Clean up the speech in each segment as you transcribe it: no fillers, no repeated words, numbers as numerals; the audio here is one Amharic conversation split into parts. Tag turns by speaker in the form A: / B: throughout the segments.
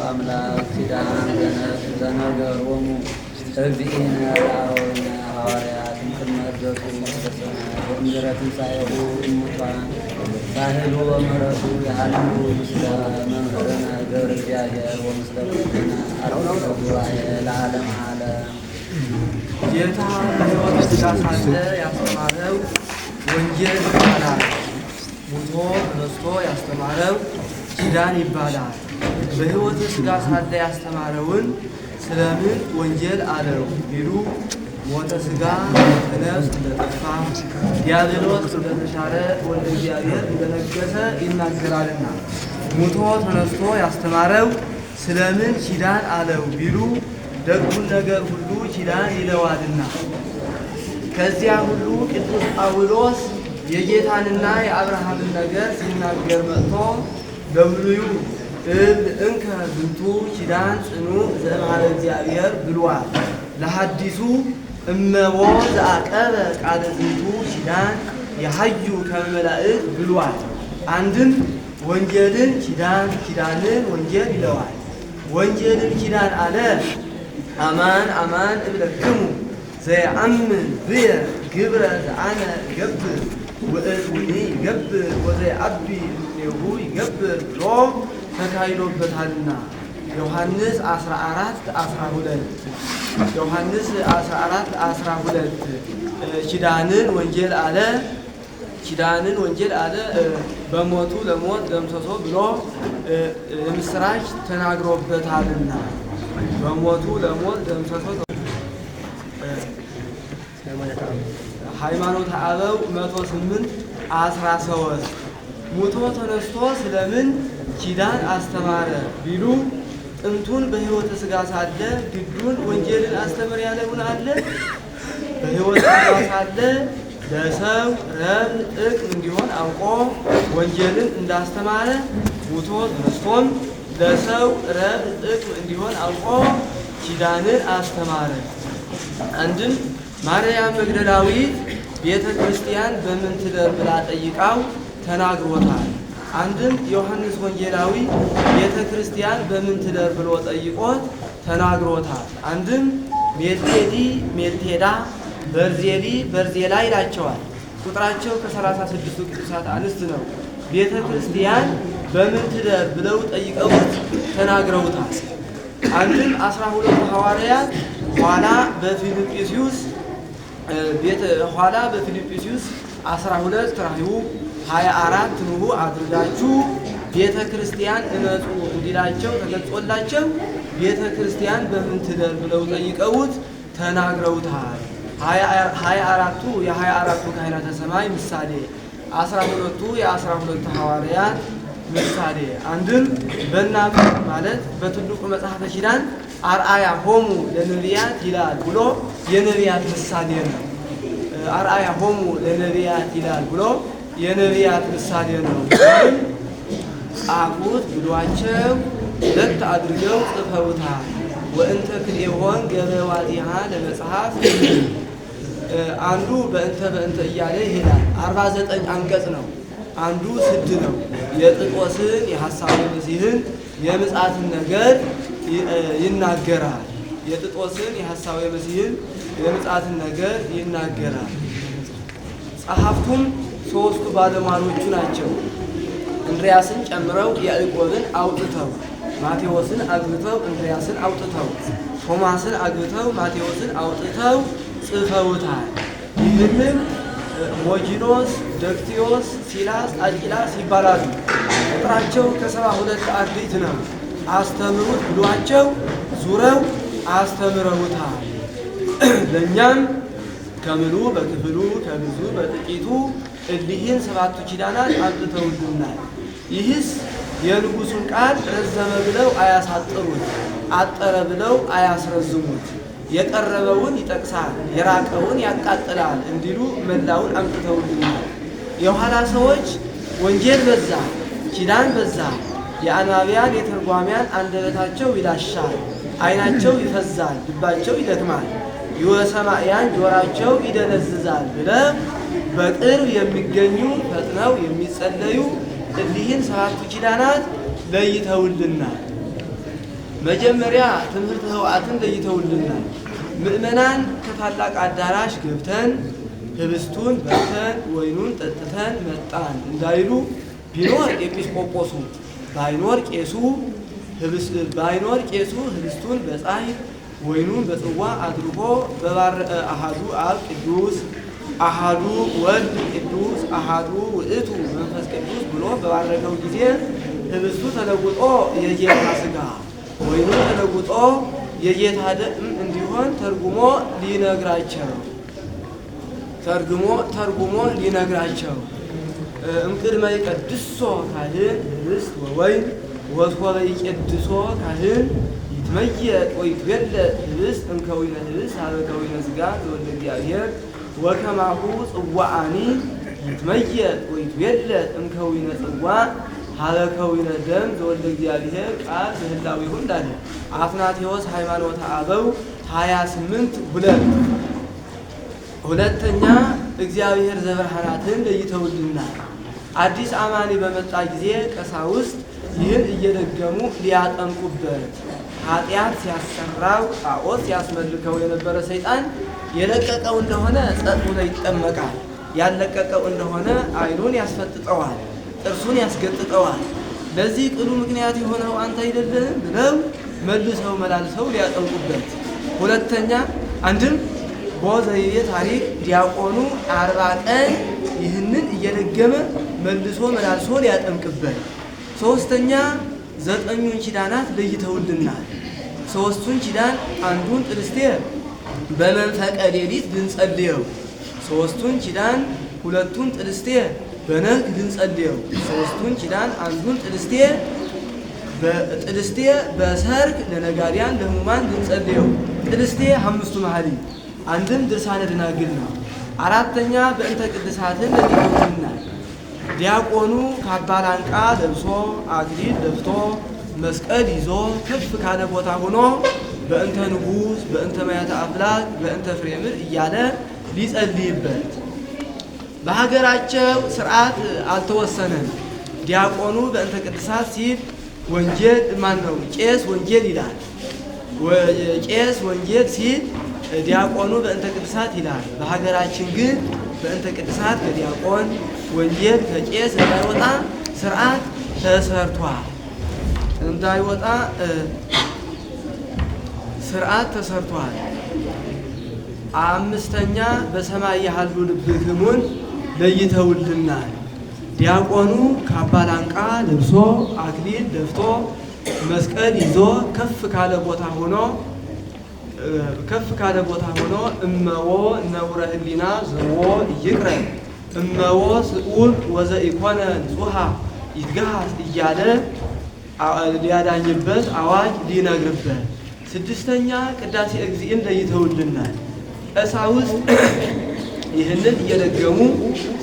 A: አምላክ ኪዳን ዘነገሮሙ እግዚእነ ለአበዊነ ሐዋርያት እምቅድመ ወእምድኅረ ትንሣኤሁ እሙታን ሳህሉ ወምሕረቱ ያህልሉ ምስለ መምህርነ ገብረ እግዚአብሔር ወምስለ ኩልነ አርድእቱ ጉባኤ ለዓለመ ዓለም።
B: ጌታ በሕይወተ ሥጋ ሳለ ያስተማረው ወንጌል ይባላል። ሙቶ ተነስቶ ያስተማረው ኪዳን ይባላል። በሕይወተ ሥጋ ሳለ ያስተማረውን ስለምን ወንጌል አለው ቢሉ ሞተ ሥጋ ሞተ ነፍስ እንደጠፋ ዲያብሎስ እንደተሻረ ወልደ እግዚአብሔር እንደነገሰ ይናገራልና። ሙቶ ተነስቶ ያስተማረው ስለምን ኪዳን አለው ቢሉ ደጉን ነገር ሁሉ ኪዳን ይለዋልና። ከዚያ ሁሉ ቅዱስ ጳውሎስ የጌታንና የአብርሃምን ነገር ሲናገር መጥቶ በብሉዩ እንከ ዝንቱ ኪዳን ጽኑዕ ዘእምኀበ እግዚአብሔር ብሏል። ለሐዲሱ እመቦ ዘአቀበ ቃለ ዝንቱ ኪዳን የሐዩ ከመ መላእክት ብሏል። አንድም ወንጌልን ኪዳን ኪዳንን ወንጌል ይለዋል። ወንጌልን ኪዳን አለ አማን አማን እብለክሙ ዘየአምን ብየ ግብረ ዘአነ እገብር ወእዝኒ ይገብር ወዘየዐቢ እምኔሁ ይገብር ብሎ ተካሂዶበታልና። ዮሐንስ 14:12 ዮሐንስ 14:12 ኪዳንን ወንጌል አለ ኪዳንን ወንጌል አለ በሞቱ ለሞት ደምሰሶ ብሎ የምስራች ተናግሮበታልና። በሞቱ ለሞት ደምሰሶ ሃይማኖተ አበው 108:13 ሙቶ ተነስቶ ስለምን ኪዳን አስተማረ ቢሉ ጥንቱን በሕይወተ ሥጋ ሳለ ግዱን ወንጌልን አስተምር ያለውን አለ። በሕይወተ ሥጋ ሳለ ለሰው ረብ ጥቅም እንዲሆን አውቆ ወንጌልን እንዳስተማረ ሙቶ ተነስቶም ለሰው ረብ ጥቅም እንዲሆን አውቆ ኪዳንን አስተማረ። አንድም ማርያም መግደላዊት ቤተ ክርስቲያን በምን ትደር ብላ ጠይቃው ተናግሮታል። አንድም ዮሐንስ ወንጌላዊ ቤተ ክርስቲያን በምን ትደር ብሎ ጠይቆት ተናግሮታል። አንድም ሜልቴዲ ሜልቴዳ በርዜሊ በርዜላ ይላቸዋል። ቁጥራቸው ከ36 ቅዱሳት አንስት ነው። ቤተ ክርስቲያን በምን ትደር ብለው ጠይቀውት ተናግረውታል። አንድም 12 ሐዋርያት ኋላ በፊልጵስዩስ 12 ራእዩ 24 ንዑ አድርጋችሁ ቤተ ክርስቲያን እነጹ እንዲላቸው ተገልጾላቸው ቤተ ክርስቲያን በምን ትደር ብለው ጠይቀውት ተናግረውታል። 24ቱ የ24ቱ ካህናተ ሰማይ ምሳሌ፣ 12ቱ የ12 ሐዋርያት ምሳሌ። አንድም በእናትህ ማለት በትልቁ መጽሐፈ ኪዳን አርአያ ሆሙ ለነቢያት ይላል ብሎ የነቢያት ምሳሌ ነው። አርአያ ሆሙ ለነቢያት ይላል ብሎ የነቢያት ምሳሌ ነው። ጻፉት ብሏቸው ሁለት አድርገው ጽፈውታል። ወእንተ ክልኤሆን ገበዋቲሃ ለመጽሐፍ አንዱ በእንተ እያለ ይሄዳል። 49 አንቀጽ ነው። አንዱ ስድ ነው። የጥጦስን የሐሳዌ መሲሕን የምጽአትን ነገር ይናገራል። የጥጦስን የሐሳዌ መሲሕን የምጽአትን ነገር ይናገራል። ጸሐፍቱም ሦስቱ ባለሟሎቹ ናቸው። እንድርያስን ጨምረው ያዕቆብን አውጥተው ማቴዎስን አግብተው እንድርያስን አውጥተው ቶማስን አግብተው ማቴዎስን አውጥተው ጽፈውታል። ይህንም ሞጂኖስ፣ ደክቲዮስ፣ ሲላስ፣ አቂላስ ይባላሉ። ቁጥራቸው ከ72 አርድእት ነው። አስተምሩት ብሏቸው ዙረው አስተምረውታል። ለእኛም ከምሉ በክፍሉ ከብዙ በጥቂቱ እሊህን 7ቱ ኪዳናት አምጥተውልናል። ይህስ የንጉሡን ቃል ረዘመ ብለው አያሳጥሩት፣ አጠረ ብለው አያስረዝሙት። የቀረበውን ይጠቅሳል፣ የራቀውን ያቃጥላል እንዲሉ መላውን አምጥተውልናል። የኋላ ሰዎች ወንጌል በዛ፣ ኪዳን በዛ፣ የአናብያን የተርጓሚያን አንደበታቸው ይላሻል፣ ዓይናቸው ይፈዛል፣ ልባቸው ይደክማል፣ የሰማዕያን ጆራቸው ይደነዝዛል ብለው በቅርብ የሚገኙ ፈጥነው የሚጸለዩ እሊህን 7ቱ ኪዳናት ለይተውልናል። መጀመሪያ ትምህርተ ኅቡዓትን ለይተውልናል። ምእመናን ከታላቅ አዳራሽ ገብተን ህብስቱን በልተን ወይኑን ጠጥተን መጣን እንዳይሉ ቢኖር ኤጲስቆጶሱ ባይኖር ቄሱ ህብስቱን በጻሕል ወይኑን በጽዋ አድርጎ አሐዱ አብ ቅዱስ አሐዱ ወልድ ቅዱስ አሐዱ ውእቱ መንፈስ ቅዱስ ብሎ በባረከው ጊዜ ህብስቱ ተለውጦ የጌታ ሥጋ ወይኑ ተለውጦ የጌታ ደም እንዲሆን ተርጉሞ ሊነግራቸው እምቅድመ ይቀድሶ ካህን ህብስት ወወይን ወሶበ ይቀድሶ ካህን ይትመየጥ ወይትቤለጥ ህብስት እምከዊነ ህብስት ሀበ ከዊነ ሥጋ ዘወልደ እግዚአብሔር ወከማሁ ጽዋዓኒ ይትመየጥ ወይትቤለጥ እምከዊነ ጽዋዕ ሀበ ከዊነ ደም ዘወልደ እግዚአብሔር ቃል በህላዊሁ እንዳለ አትናቴዎስ ሃይማኖተ አበው 28:2 ሁለተኛ እግዚአብሔር ዘበርሃናትን ለይተውልናል። አዲስ አማኒ በመጣ ጊዜ ቀሳውስት ይህን እየደገሙ ሊያጠምቁበት ኃጢአት ሲያሰራው ጣዖት ሲያስመልከው የነበረ ሰይጣን የለቀቀው እንደሆነ ጸጥ ብሎ ይጠመቃል፣ ያለቀቀው እንደሆነ ዓይኑን ያስፈጥጠዋል፣ ጥርሱን ያስገጥጠዋል። ለዚህ ቅሉ ምክንያት የሆነው አንተ አይደለህም ብለው መልሰው መላልሰው ሊያጠምቁበት። ሁለተኛ አንድም በዘይቤ ታሪክ ዲያቆኑ 40 ቀን ይህንን እየደገመ መልሶ መላልሶ ሊያጠምቅበት። ሶስተኛ 9ኙን ኪዳናት ለይተውልናል። 3ቱን ኪዳን አንዱን ጥልስቴ በመንፈቀ ሌሊት ልንጸልየው፣ 3ቱን ኪዳን 2ቱን ጥልስቴ በነግ ልንጸልየው፣ 3ቱን ኪዳን አንዱን ጥልስቴ በሰርክ ለነጋሪያን ለሕሙማን ልንጸልየው። ጥልስቴ 5ቱ መኃልይ አንድም ድርሳነ ደናግል ነው። 4ተኛ በእንተ ቅድሳትን ለይተውልናል። ዲያቆኑ ካባ ላንቃ ለብሶ አክሊል ደፍቶ መስቀል ይዞ ከፍ ካለ ቦታ ሆኖ በእንተ ንጉሥ በእንተ ማያተ አፍላክ በእንተ ፍሬ ምድር እያለ ሊጸልይበት። በሀገራቸው ስርዓት አልተወሰነም። ዲያቆኑ በእንተ ቅድሳት ሲል ወንጌል ቄስ ወንጌል ይላል። ቄስ ወንጌል ሲል ዲያቆኑ በእንተ ቅድሳት ይላል። በሀገራችን ግን በእንተ ቅድሳት ከዲያቆን ወንጌል ከቄስ እንዳይወጣ ስርዓት ተሰርቷል። ተሰርቷል። 5ተኛ በሰማይ ያሉ ልብክሙን ለይተውልናል። ዲያቆኑ ካባ ላንቃ ለብሶ አክሊል ደፍቶ መስቀል ይዞ ከፍ ካለ ቦታ ሆኖ እመዎ ነውረ ህሊና ዘዎ ይቅረብ እመዎ ስዑል ወዘኢኮነ ንጹሐ ይትገሃስ እያለ ሊያዳኝበት አዋጅ ሊነግርበት። 6ተኛ ቅዳሴ እግዚእን ለይተውልናል። ቀሳውስት ይህንን እየደገሙ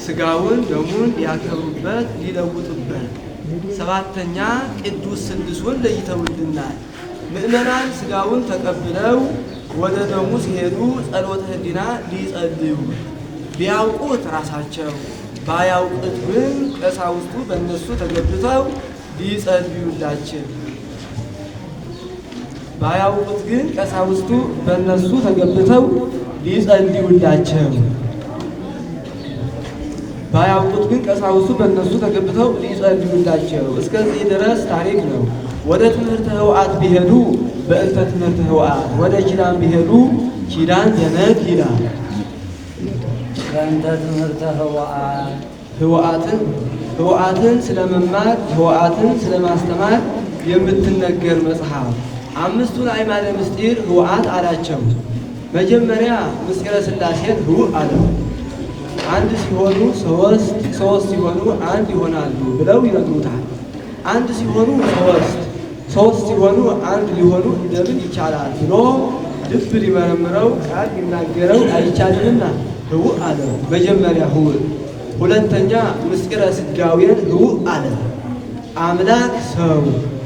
B: ስጋውን ደሙን ሊያከብሩበት ሊለውጡበት። 7ተኛ ቅዱስ ስልሱን ለይተውልናል። ምእመናን ስጋውን ተቀብለው ወደ ደሙ ሲሄዱ ጸሎተ ህሊና ሊጸልዩ ቢያውቁት ራሳቸው ባያውቁት ግን ቀሳውስቱ በእነሱ ተገብተው ሊጸልዩላቸው እስከዚህ ድረስ ታሪክ ነው። ወደ ትምህርተ ኅቡዓት ቢሄዱ በእንተ ትምህርተ ኅቡዓት፣ ወደ ኪዳን ቢሄዱ ኪዳን ዘነግ ይላል።
A: በእንተ ትምህርተ
B: ኅቡዓትን ስለመማር ኅቡዓትን ስለማስተማር የምትነገር መጽሐፍ። 5ቱን አዕማደ ምስጢር ኅቡዓት አላቸው። መጀመሪያ ምስጢረ ሥላሴን ኅቡዕ አለው። አንድ ሲሆኑ ሶስት ሲሆኑ አንድ ይሆናሉ ብለው ይነግሩታል። አንድ ሲሆኑ ሶስት ሲሆኑ አንድ ሊሆኑ እንደምን ይቻላል ብሎ ልብ ሊመረምረው ቃል ሊናገረው አይቻልምና ኅቡዕ አለው። መጀመሪያ ኅቡዕ። ሁለተኛ ምስጢረ ሥጋዌን ኅቡዕ አለ። አምላክ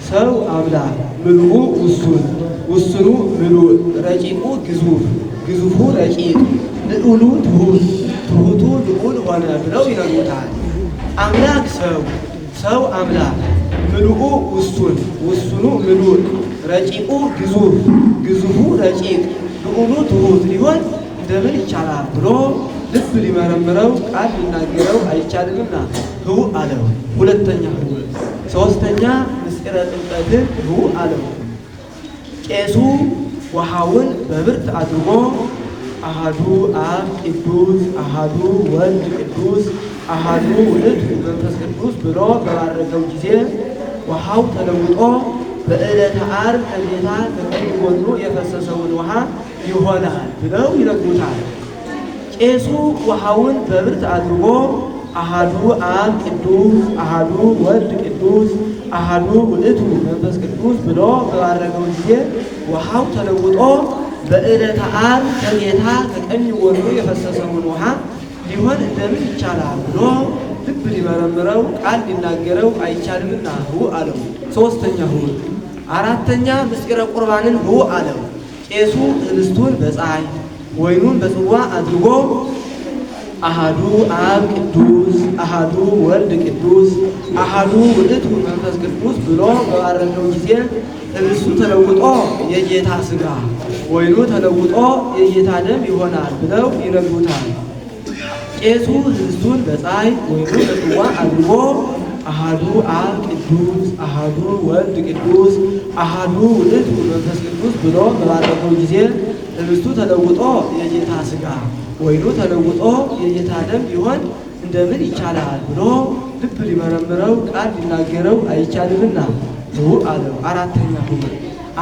B: ሰው አምላክ፣ ምሉኡ ውሱን፣ ውሱኑ ምሉእ፣ ረቂቁ ግዙፍ፣ ግዙፉ ረቂቅ፣ ልዑሉ ትሑት፣ ትሑቱ ልዑል ሆነ ብለው ይነግሩታል። አምላክ ሰው አምላክ ምሉኡ ውሱን፣ ውሱኑ ምሉእ፣ ረቂቁ ግዙፍ፣ ግዙፉ ረቂቅ፣ ልዑሉ ትሑት ሊሆን እንደምን ይቻላል ብሎ ልብ ሊመረምረው ቃል ሊናገረው አይቻልምና ህው አለው። ሁለተኛ ህው። ሶስተኛ ምስጢረ ጥምቀትን ህው አለው። ቄሱ ውሃውን በብርት አድርጎ አሃዱ አብ ቅዱስ አሃዱ ወልድ ቅዱስ አሃዱ ውእቱ መንፈስ ቅዱስ ብሎ በባረከው ጊዜ ውሃው ተለውጦ በዕለተ ዓርብ ከጌታ ከቀኝ ጎኑ የፈሰሰውን ውሃ ይሆናል ብለው ይነግሩታል። ቄሱ ውሃውን በብርት አድርጎ አሃዱ አብ ቅዱስ አሃዱ ወልድ ቅዱስ አሃዱ ውእቱ መንፈስ ቅዱስ ብሎ በባረከው ጊዜ ውሃው ተለውጦ በዕለተ ዓርብ ከጌታ ከቀኝ ጎኑ የፈሰሰውን ውሃ ሊሆን እንደምን ይቻላል ብሎ ልብ ሊመረምረው ቃል ሊናገረው አይቻልምና ህው አለው። ሶስተኛ ህው። አራተኛ ምስጢረ ቁርባንን ህው አለው። ቄሱ ኅብስቱን በፀሐይ ወይኑን በጽዋ አድርጎ አሃዱ አብ ቅዱስ አሃዱ ወልድ ቅዱስ አሃዱ ውእቱ መንፈስ ቅዱስ ብሎ በባረከው ጊዜ ኅብስቱ ተለውጦ የጌታ ሥጋ ወይኑ ተለውጦ የጌታ ደም ይሆናል ብለው ይነግሩታል። ቄሱ ኅብስቱን በፀሐይ ወይኑን በጽዋ አድርጎ አሃዱ አብ ቅዱስ አሃዱ ወልድ ቅዱስ አሃዱ ውእቱ መንፈስ ቅዱስ ብሎ በባረከው ጊዜ ኅብስቱ ተለውጦ የጌታ ሥጋ ወይኑ ተለውጦ የጌታ ደም ሊሆን እንደምን ይቻላል ብሎ ልብ ሊመረምረው ቃል ሊናገረው አይቻልምና ህው አለው። አራተኛ ህው።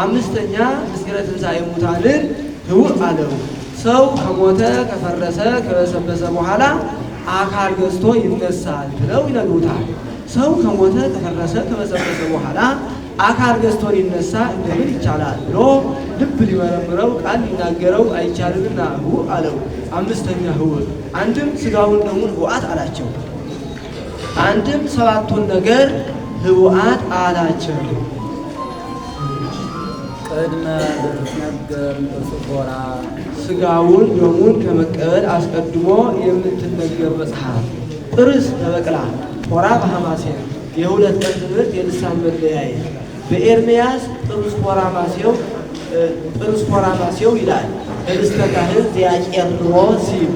B: አምስተኛ ምስጢረ ትንሣኤ ሙታንን ህው አለው። ሰው ከሞተ ከፈረሰ ከበሰበሰ በኋላ አካል ገዝቶ ይነሳል ብለው ይነግሩታል። ሰው ከሞተ ከፈረሰ ከበሰበሰ በኋላ አካል ገዝቶ ሊነሳ እንደምን ይቻላል ብሎ ልብ ሊመረምረው ቃል ሊናገረው አይቻልምና ህው አለው። አምስተኛ ህው። አንድም ሥጋውን ደሙን ህውአት አላቸው። አንድም ሰባቱን ነገር ህውአት አላቸው።
A: ቅድመ ልትነገር በስፎራ
B: ሥጋውን ደሙን ከመቀበል አስቀድሞ የምትነገር መጽሐፍ ጥርስ ተበቅላ ፎራ በሐማሴው የሁለት ቀን ትምህርት የልሳን መለያየ በኤርምያስ ጥርስ ፎራ ማሴው ይላል። ኅብስተ ካህን ዚያቄርዎ ሲል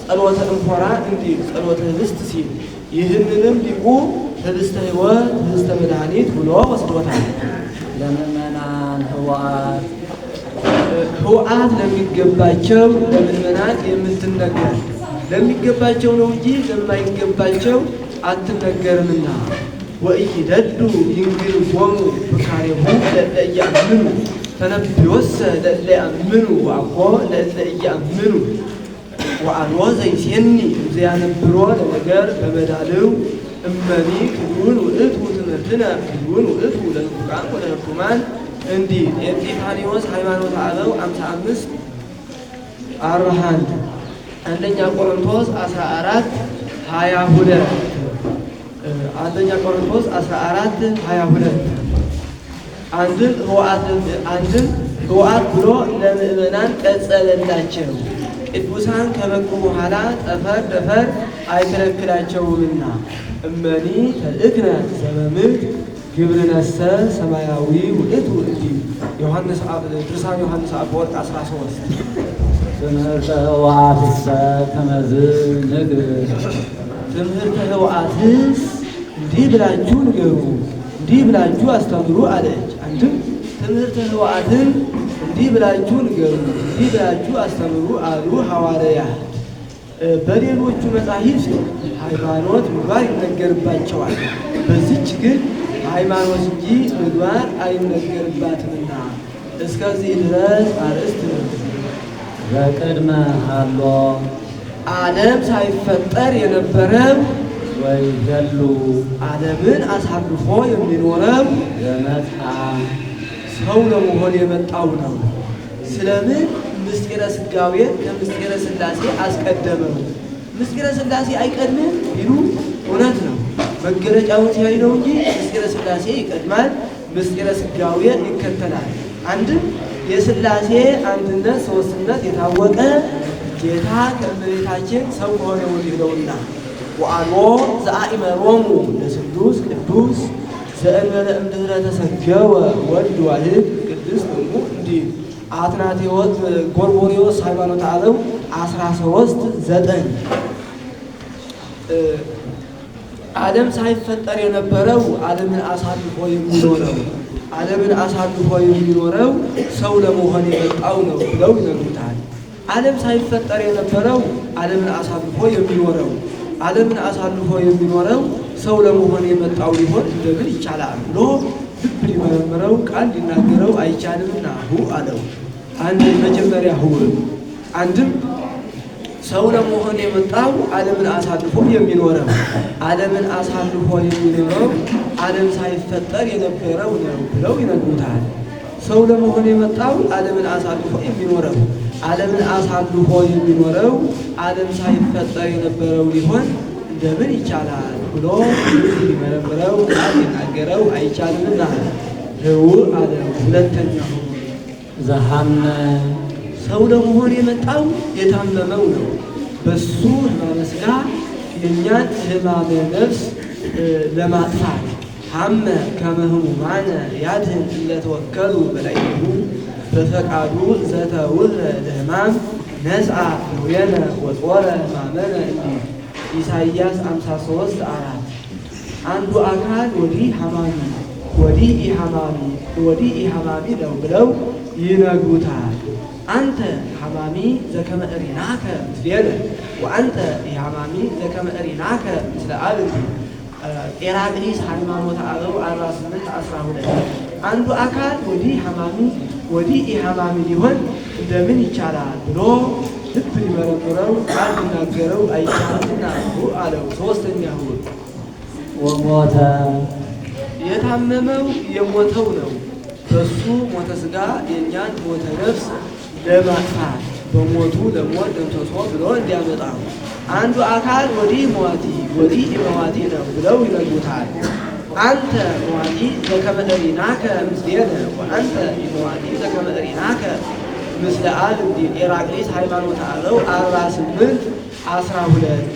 B: ጸሎተ እንፎራ እንዲል ጸሎተ ኅብስት ሲል ይህንንም ሊቁ ኅብስተ ሕይወት ኅብስተ መድኃኒት ብሎ ወስዶታል።
A: ለምእመናን ህውአት
B: ህውአት ለሚገባቸው ለምእመናን የምትነገር ለሚገባቸው ነው እንጂ ለማይገባቸው አትነገርምና ወኢይደሉ ይንግርዎሙ ፍካሬሁ ለእለ ኢያምኑ ተነብዮሰ ለእለ ያምኑ ወአኮ ለእለ ኢያምኑ ወአልቦ ዘይሴኒ እምዘያነብሮ ለነገር በመዳልው እመኒ ክቡን ውእቱ ትምህርትነ ክቡን ውእቱ ለንፉቃን ወለሕኩማን እንዲህ የኤጲፋንዮስ ሃይማኖተ አበው 55 41 አንደኛ ቆሮንቶስ 14 22 አንደኛ ቆሮንቶስ 14 22 አንድም ህውአት ብሎ ለምእመናን ቀጸለላቸው። ቅዱሳን ከበቁ በኋላ ጠፈር ደፈር አይከለክላቸውምና እመኒ ተልእክነ ዘበምድር ግብርነሰ ሰማያዊ ውእቱ እንዲል ድርሳነ ዮሐንስ አፈወርቅ 13
A: ትምህርተ ህውአትሰ ከመዝ ንግር
B: ትምህርተ ህውአትስ እንዲህ ብላችሁ ንገሩ እንዲህ ብላችሁ አስተምሩ አለች። አንድም ትምህርተ ህውአትን እንዲህ ብላችሁ ንገሩ እንዲህ ብላችሁ አስተምሩ አሉ ሐዋርያት። በሌሎቹ መጻሕፍት ሃይማኖት ምግባር ይነገርባቸዋል። በዚች ግን ሃይማኖት እንጂ ምግባር አይነገርባትምና እስከዚህ ድረስ አርእስት ነው።
A: በቅድመ ሀሎ
B: ዓለም ሳይፈጠር የነበረው
A: ወይ ገሉ
B: ዓለምን አሳልፎ የሚኖረው
A: ዘመጽአ
B: ሰው ለመሆን የመጣው ነው። ስለምን ምስጢረ ሥጋዌን ከምስጢረ ሥላሴ አስቀደመው? ምስጢረ ሥላሴ አይቀድምም ቢሉ እውነት ነው። መገለጫውን ሲያይ ነው እንጂ ምስጢረ ሥላሴ ይቀድማል፣ ምስጢረ ሥጋዌ ይከተላል። አንድም የሥላሴ አንድነት ሦስትነት የታወቀ ጌታ ከእመቤታችን ሰው ከሆነ ወዲህ ነውና ወአልቦ ዘአእመሮሙ ለስሉስ ቅዱስ ዘእንበለ እምድኅረ ተሰገወ ወልድ ዋሕድ ቅድስት እሙ እንዲህ አትናቴዎስ ጎርጎርዮስ ሃይማኖተ አበው 13:9 ዓለም ሳይፈጠር የነበረው ዓለምን አሳልፎ የሚኖረው ዓለምን አሳልፎ የሚኖረው ሰው ለመሆን የመጣው ነው ብለው ይነግሩታል። ዓለም ሳይፈጠር የነበረው ዓለምን አሳልፎ የሚኖረው ዓለምን አሳልፎ የሚኖረው ሰው ለመሆን የመጣው ሊሆን እንደምን ይቻላል ብሎ ልብ ሊመረምረው ቃል ሊናገረው አይቻልምና ሁ አለው። አንድ መጀመሪያ ሁ አንድም ሰው ለመሆን የመጣው ዓለምን አሳልፎ የሚኖረው ዓለምን አሳልፎ የሚኖረው ዓለም ሳይፈጠር የነበረው ነው ብለው ይነግሩታል። ሰው ለመሆን የመጣው ዓለምን አሳልፎ የሚኖረው ዓለምን አሳልፎ የሚኖረው ዓለም ሳይፈጠር የነበረው ሊሆን እንደምን ይቻላል ብሎ ሊመረምረው ቃል ሊናገረው አይቻልምና ህው አለው። ሁለተኛው
A: ዘሐመ
B: ሰው ለመሆን የመጣው የታመመው ነው። በሱ ሕማመ ሥጋ የእኛን ሕማመ ነፍስ ለማጥፋት ሐመ ከመ ሕሙማነ ያድኅን እለተወከሉ በላዕሌሁ በፈቃዱ ዘተውህበ ለሕማም ነስአ ደዌነ ወጦረ ሕማመነ እንዲል ኢሳይያስ 53:4 አንዱ አካል ወዲህ ሐማሚ ወዲህ ኢሐማሚ ነው ብለው ይነግሩታል። አንተ ሐማሚ ዘከመ እሪናከ ምስሌነ ወአንተ ኢሐማሚ ዘከመ እሪናከ ምስለ አብን ጴራቅሊስ ሃይማኖተ አበው 48:12 አንዱ አካል ወዲህ ሐማሚ ወዲህ ኢሐማሚ ሊሆን እንደምን ይቻላል ብሎ ልብ ሊመረምረው ቃል ሊናገረው አይቻልምና አለው። ሦስተኛው
A: ወሞተ
B: የታመመው የሞተው ነው። በሱ ሞተ ሥጋ የእኛን ሞተ ነፍስ ለማጥፋት በሞቱ ለሞት ደምሰሶ ብሎ እንዲያመጣ አንዱ አካል ወዲህ መዋቲ ወዲህ ኢመዋቲ ነው ብለው ይነግሩታል። አንተ መዋቲ ዘከመ እሪናከ ምስሌነ ወአንተ ኢመዋቲ ዘከመ እሪናከ ምስለ አብ እንዲል ጴራቅሊስ ሃይማኖተ አበው 48:12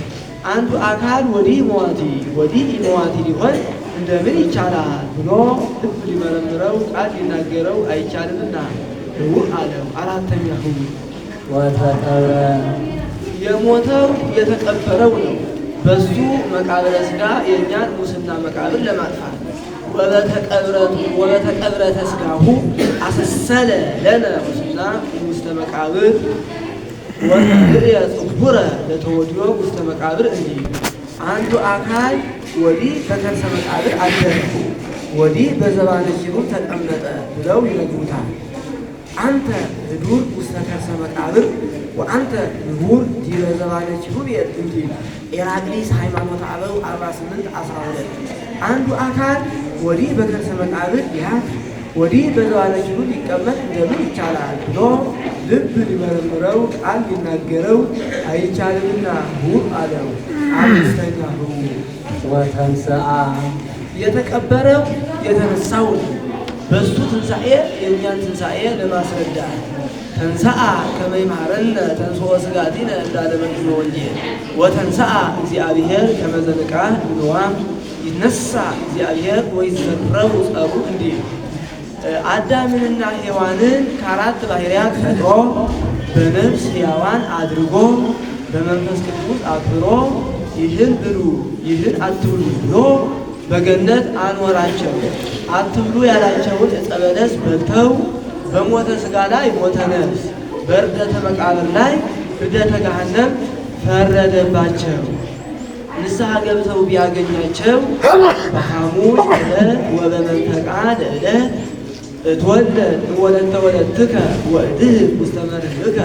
B: አንዱ አካል ወዲህ መዋቲ ወዲህ ኢመዋቲ ሊሆን እንደምን ይቻላል ብሎ ልብ ሊመረምረው ቃል ሊናገረው አይቻልምና ህው አለው። አራተኛ ህው
A: ወተቀብረ
B: የሞተው የተቀበረው ነው። በሱ መቃብረ ሥጋ የእኛን ሙስና መቃብር ለማጥፋት ወበተቀብረተ ሥጋሁ አሰሰለ ለነ ሙስና ውስተ መቃብር ወተርእየ ጽጉረ ለተወድዮ ውስተ መቃብር እንዲል አንዱ አካል ወዲህ በከርሰ መቃብር አደረ ወዲህ በዘባነ ኪሩብ ተቀመጠ ብለው ይነግሩታል። አንተ ህዱር ውስተ ከርሰ መቃብር ወአንተ ንቡር ዲበ ዘባነ ኪሩብ እንዲል ጴራቅሊስ ሃይማኖተ አበው 48:12 አንዱ አካል ወዲህ በከርሰ መቃብር ያት ወዲህ በዘባነ ኪሩብ ሊቀመጥ እንደምን ይቻላል ብሎ ልብ ሊመረምረው ቃል ሊናገረው አይቻልምና ሁ አለው። አምስተኛ ሁ
A: ወተንሥአ
B: የተቀበረው የተነሳው በሱ ትንሣኤ የእኛን ትንሣኤ ለማስረዳት ተንሥአ ከመ ይምሃረነ ተንሥኦ ሥጋቲነ እንዳለ መድኅነ ወንጌል ወተንሥአ እግዚአብሔር ከመ ዘንቃህ እምንዋም ይነሣ እግዚአብሔር ወይዘረቡ ጸሩ እንዲል አዳምንና ሔዋንን ከአራት ባሕርያት ፈጥሮ በነፍስ ሕያዋን አድርጎ በመንፈስ ቅዱስ አክብሮ ይህን ብሉ ይህን አትብሉ ብሎ በገነት አኖራቸው። አትብሉ ያላቸውን ዕፀ በለስ በልተው በሞተ ሥጋ ላይ ሞተ ነፍስ፣ በእርደተ መቃብር ላይ እርደተ ገሃነም ፈረደባቸው። ንስሐ ገብተው ቢያገኛቸው በሐሙስ ዕለት ወበመንፈቃ ለዕለት እትወለድ እምወለተ ወለትከ ወእድኅብ ውስተ መርህብከ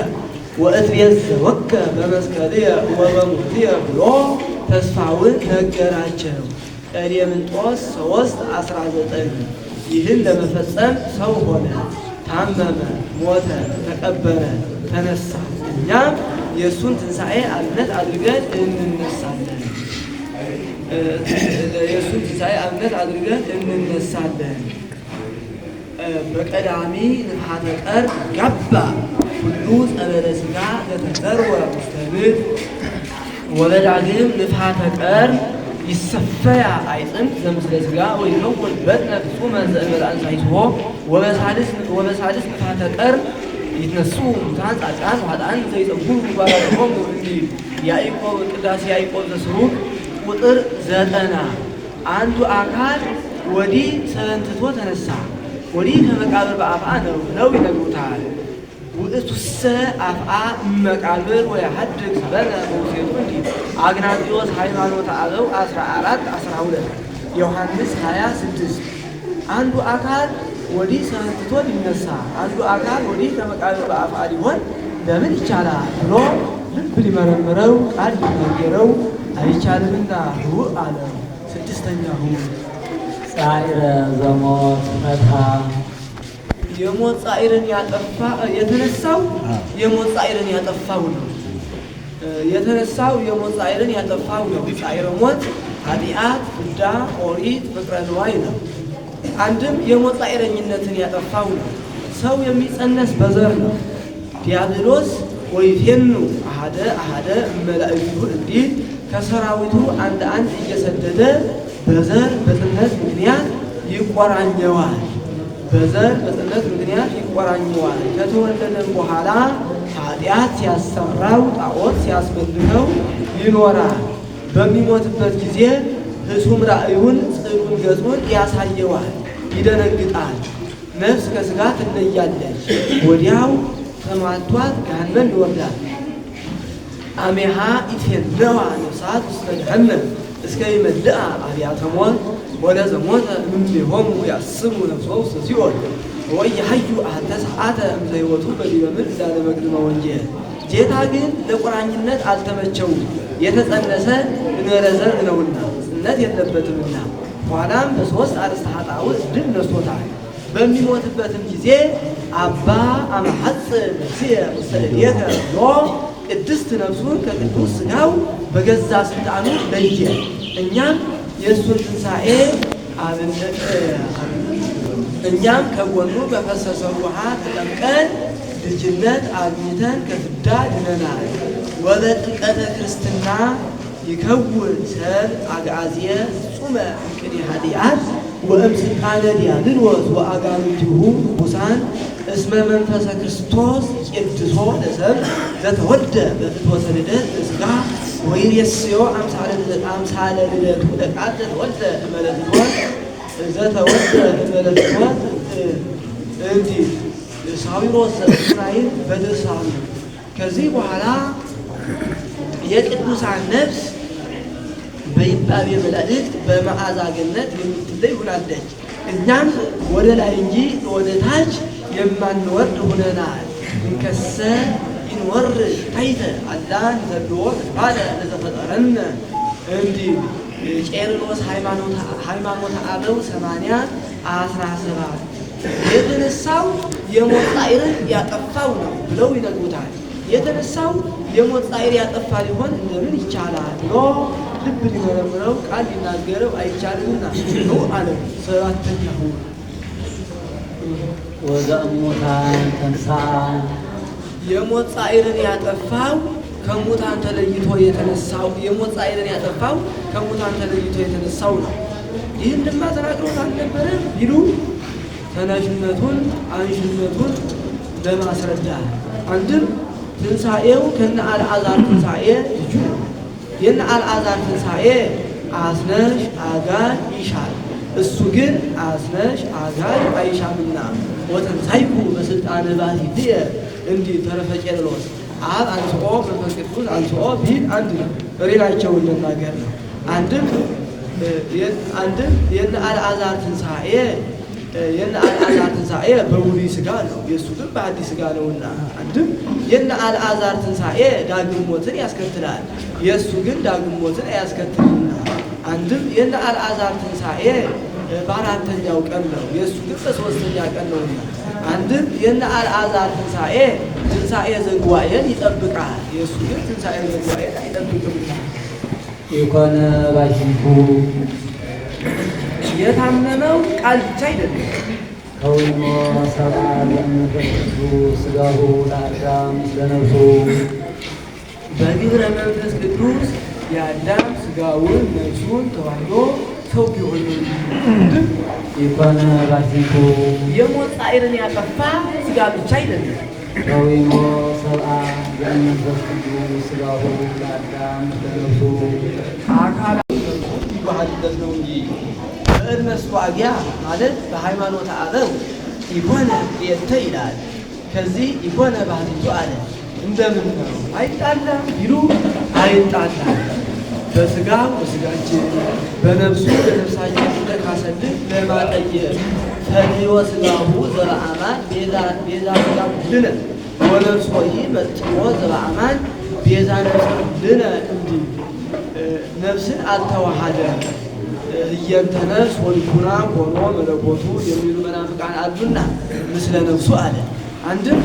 B: ወእትቤዘወከ በመስቀልየ ወበሞትየ ብሎ ተስፋውን ነገራቸው። ቀሌምንጦስ 3:19 ይህን ለመፈጸም ሰው ሆነ፣ ታመመ፣ ሞተ፣ ተቀበረ፣ ተነሳ። እኛም የእሱን ትንሣኤ አብነት አድርገን እንነሳለን። በቀዳሚ ንፍሐተ ቀርብ ገባ ሁሉ ጸበለ ሥጋ ለተዘርወ ውስተ ምድር ወበዳግም ንፍሐተ ቀርብ ይሰፈያ አይጥን ዘምስለ ሥጋ ወይከውን በጥነ ፍጹመ ዘእንበለ አንሳይቶ ወበሳልስ ንፋተ ቀርብ ይትነሱ ሙታን ጻድቃን ኃጥአን ዘይጸጉሩ ባላሆሙ እንዲል ያዕቆብ ቅዳሴ ያዕቆብ ዘስሩግ ቁጥር 90 አንዱ አካል ወዲህ ሰንትቶ ተነሳ ወዲህ ከመቃብር በአፍአ ነው ብለው ይነግሩታል። ውእቱሰ አፍአ መቃብር ወያሐድግ ሰበነ በውስቴቱ እንዲል አግናጢዮስ ሃይማኖተ አበው 14 12 ዮሐንስ 26 አንዱ አካል ወዲህ ሰንትቶ ሊነሳ አንዱ አካል ወዲህ ከመቃብር በአፍአ ሊሆን በምን ይቻላል ብሎ ልብ ሊመረምረው ቃል ሊናገረው አይቻልምና ህውእ አለ። ስድስተኛው
A: ጻዕረ ዘሞት ፈትሐ
B: የሞት ጻዕርን ያጠፋ የተነሳው የሞት ጻዕርን ያጠፋው ነው። የተነሳው የሞት ጻዕርን ያጠፋው ነው። ጻዕረ ሞት ኃጢአት፣ ፍዳ፣ ኦሪት፣ ፍቅረ ንዋይ ነው። አንድም የሞት ጻዕረኝነትን ያጠፋው ነው። ሰው የሚጸነስ በዘር ነው። ዲያብሎስ ወይፌኑ አሃደ አሃደ እመላእክቱ እንዲል ከሰራዊቱ አንድ አንድ እየሰደደ በዘር በጥነት ምክንያት ይቆራኘዋል። በዘር በጥነት ምክንያት ይቆራኘዋል። ከተወለደም በኋላ ኃጢአት ሲያሰራው ጣዖት ሲያስመልከው ይኖራል። በሚሞትበት ጊዜ ህሱም ራእዩን ጽኑን ገጹን ያሳየዋል። ይደነግጣል። ነፍስ ከሥጋ ትለያለች። ወዲያው ተማቷት ገሃነም ይወርዳል። አሜሃ ኢትፌነዋ ነፍሳት ውስተ ገሃነም እስከ ይመልአ አብያተ ሞት ወለዘሞተ እምኔሆሙ ያስቡ ነፍሶ ውስተ ሲኦል ወኢያሐዩ አሐተ ሰዓተ እምዘ ሕይወቱ በዲበ ምድር እንዳለ መቅድመ ወንጌል። ጌታ ግን ለቁራኝነት አልተመቸውም። የተጸነሰ እንበለ ዘርእ ነውና ጽነት የለበትምና። ኋላም በሦስት አርእስተ ኃጣውእ ድል ነስቶታል። በሚሞትበትም ጊዜ አባ አመሐጽእ ነፍስየ ውስተ እዴከ ብሎ ቅድስት ነፍሱን ከቅዱስ ሥጋው በገዛ ስልጣኑ ለየ። እኛም የእሱን ትንሣኤ እኛም ከጎኑ በፈሰሰው ውሃ ተጠምቀን ልጅነት አግኝተን ከፍዳ ድነናል። ወበጥምቀተ ክርስትና ይከውን ሰብ አግዓዝየ ፍጹመ እምቅድመ ኃጢአት ወእምስልጣነ ዲያብሎስ ወአጋንንቲሁ ርኩሳን እስመ መንፈሰ ክርስቶስ ቅድሶ ለሰብ ዘተወልደ በፍትወተ ልደት ሥጋ ወይሬስዮ አምሳለ ልደቱ ለቃል ዘተወልደ እምበለ ፍትወት ዘተወልደ እምበለ ፍትወት እንዲል ሳዊሮስ ዘእስራኤል በድርሳኑ። ከዚህ በኋላ የቅዱሳን ነፍስ በይባቤ መላእክት በመዓዛ ገነት የምትለይ ሆናለች። እኛም ወደ ላይ እንጂ ወደ ታች የማንወርድ ሆነናል። እንከሰ ይንወርድ ታይተ አላ ንተብልዎ ባለ ለተፈጠረነ እንዲል ቄርሎስ ሃይማኖተ አበው 80:17 የተነሳው የሞት ጻዕርን ያጠፋው ነው ብለው ይነግሩታል። የተነሳው የሞት ጻዕር ያጠፋ ሊሆን እንደምን ይቻላል ብሎ ልብ ሊመረምረው ቃል ሊናገረው አይቻልምና ነው አለ። ሰባተኛው
A: ወዘእሙታን ተንሥአ
B: የሞት ጻዕርን ያጠፋው ከሙታን ተለይቶ የተነሳው የሞት ጻዕርን ያጠፋው ከሙታን ተለይቶ የተነሳው ነው። ይህን ድማ ተናግሮት አልነበረም ቢሉ ተነሽነቱን አንሽነቱን ለማስረዳት አንድም ትንሣኤው ከነ አልዓዛር ትንሣኤ ልጁ ነው። የነ አልዓዛር ትንሣኤ አስነሽ አጋር ይሻል፣ እሱ ግን አስነሽ አጋር አይሻምና ወተንሣእኩ በስልጣነ ባሕቲትየ እንዲል ተረፈ ቄርሎስ። አብ አንሥኦ መንፈስ ቅዱስ አንሥኦ ቢል አንድ ነው። ሌላቸውን ልናገር ነው። አንድም የነ አልዓዛር ትንሣኤ በውሉይ ሥጋ ነው፣ የእሱ ግን በአዲስ ሥጋ ነውና። አንድም የነ አልዓዛር ትንሣኤ ዳግም ሞትን ያስከትላል፣ የእሱ ግን ዳግም ሞትን አያስከትልና። አንድም የነ አልዓዛር ትንሣኤ በአራተኛው ቀን ነው፣ የእሱ ግን በሦስተኛ ቀን ነውና። አንድም የነ አልዓዛር ትንሣኤ ዘጉባኤን ይጠብቃል፣ የእሱ ግን ትንሣኤ ዘጉባኤን አይጠብቅምና።
A: የኮነ ባሕቲቱ
B: የታመመው ቃል ብቻ አይደለም።
A: ከውኖ ሰብአ ዘእምነፈስ ቅዱስ ሥጋሁ ለአዳም ምስለ ነፍሱ
B: በግብረ መንፈስ ቅዱስ የአዳም ሥጋ ስጋውን ነፍሱን ተዋህዶ ሰው ቢሆን
A: ኢኮነ ባሕቲቱ
B: የሞት ጻዕርን ያጠፋ ስጋ ብቻ አይደለም።
A: ሰዊሞ ሰብአ በመንፈስ ቅዱስ ሥጋሁ ለአዳም ለነፍሱ
B: አካል ይዋሃድበት ነው እንጂ በእድመስ ዋጊያ ማለት በሃይማኖት አበው ኢኮነ የተ ይላል። ከዚህ ኢኮነ ባሕቲቱ አለ። እንደምን ነው አይጣላም ቢሉ አይጣላም። በስጋው በስጋችን በነፍሱ በነፍሳችን እንደካሰልን ለማጠየቅ ፈንዮ ስጋሁ ዘበአማን ቤዛ ስጋሁ ልነ ወነፍሶ መጥሞ ዘበአማን ቤዛ ነፍስ ልነ እንዲህ ነፍስን አልተዋሃደ ህየንተ ነፍስ ወልቡና ሆኖ መለኮቱ የሚሉ መናፍቃን አሉና ምስለ ነፍሱ አለ። አንድም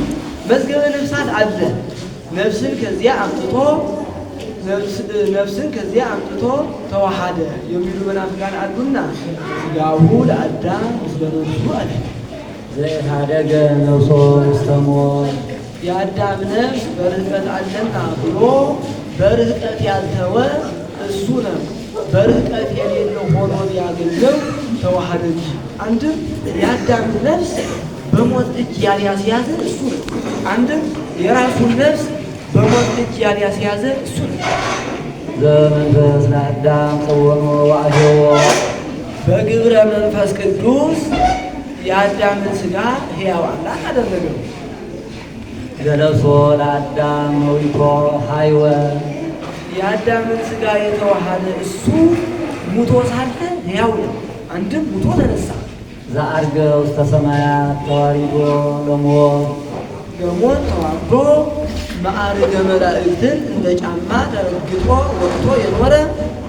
B: መዝገበ ነፍሳት አለ። ነፍስን ከዚያ አምጥቶ ተዋሃደ የሚሉ መናፍቃን አሉና ስጋሁ ለአዳም ምስለ ነፍሱ አለ።
A: ዘኢሃደገ ነፍሶ ውስተ ሞት
B: የአዳም ነፍስ በርህቀት አለና ብሎ በርህቀት ያልተወ እሱ ነው። በርህቀት የሌለው ሆኖ ያገኘው ተዋሃደ እንጂ። አንድም የአዳም ነፍስ በሞት እጅ ያልያዘ እሱ ነው። አንድም የራሱን ነፍስ በሞት እጅ ያልያዘ እሱ ነው።
A: ዘመንፈስ ለአዳም ጸወኖ ወአድኅዎ
B: በግብረ መንፈስ ቅዱስ የአዳምን ሥጋ ሕያው አምላክ አደረገው።
A: ገለሶ ለአዳም መዊቶ ሀይወ
B: የአዳምን ሥጋ የተዋሃደ እሱ ሙቶ ሳለ ሕያው ነው። አንድም ሙቶ ተነሳ።
A: ዘዐርገ ውስተ ሰማያት ተዋሪዶ
B: ለሞት ተዋርዶ ማዕርገ መላእክትን እንደ ጫማ ተረግጦ ወጥቶ የኖረ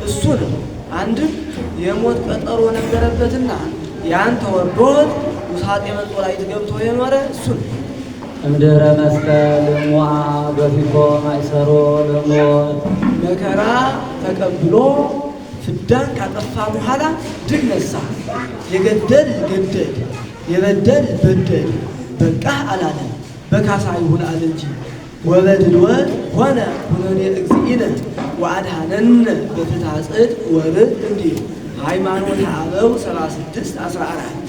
B: እሱ ነው። አንድም የሞት ቀጠሮ ነበረበትና ያን ተወርዶት ውሳጤ መንጦላዕት ገብቶ የኖረ እሱ ነው።
A: እምድኅረ መስቀል ሞዐ በፊኮ ማእሰሮ ለሞት
B: መከራ ተቀብሎ ፍዳን ካጠፋ በኋላ ድል ነሳ። የገደል ገደል፣ የበደል በደል፣ በቃህ አላለም በካሳ ይሁን አለ እንጂ። ወበድልወት ሆነ ኩነኔ እግዚእነ ወአድኀነነ በፍትሐ ጽድቅ ወርድ እንዲህ ሃይማኖተ አበው 76:14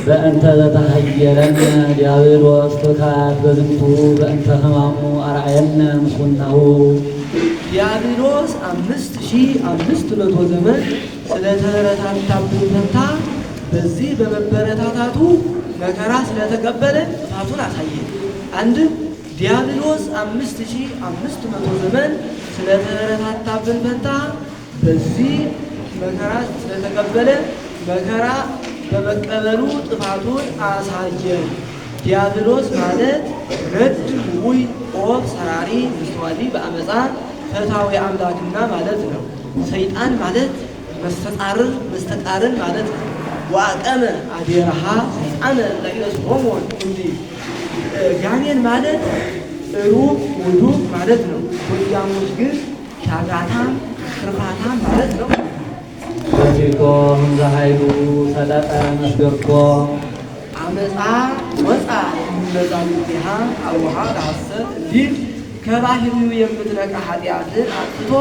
A: በእንተ ዘተሃየለነ ዲያብሎስ ትካት በዝንቱ በእንተ ሕማሙ አርአየነ ምስኩናሁ
B: ዲያብሎስ 5500 ዘመን ስለተበረታታብን ፈንታ በዚህ በመበረታታቱ መከራ ስለተቀበለ ጥፋቱን አሳየ። አንድም ዲያብሎስ 5500 ዘመን ስለተበረታታብን ፈንታ በዚህ መከራ ስለተቀበለ መከራ በመቀበሉ ጥፋቱን አሳየ። ዲያብሎስ ማለት ረድ ውይ ኦብ ሰራሪ ምስተዋሊ በአመፃ ፈታዊ አምላክና ማለት ነው። ሰይጣን ማለት መስተቃርን ማለት ነው። ወአቀመ አዴረሃ ሰይጣነ ለኢየሱስ እንዲህ ጋኔን ማለት ሩቅ ውዱቅ ማለት ነው። ጎጃሞች ግን ሻጋታም ክርፋታም ማለት ነው።
A: በፊኮ እንዘ ኃይሉ ሰለጠ መስገርኮ
B: አመፃ ወፃ እምነዛዊቲሃ አውሃ ለሐሰት እንዲል ከባህሪው የምትነቃ ኃጢአትን አጥፍቶ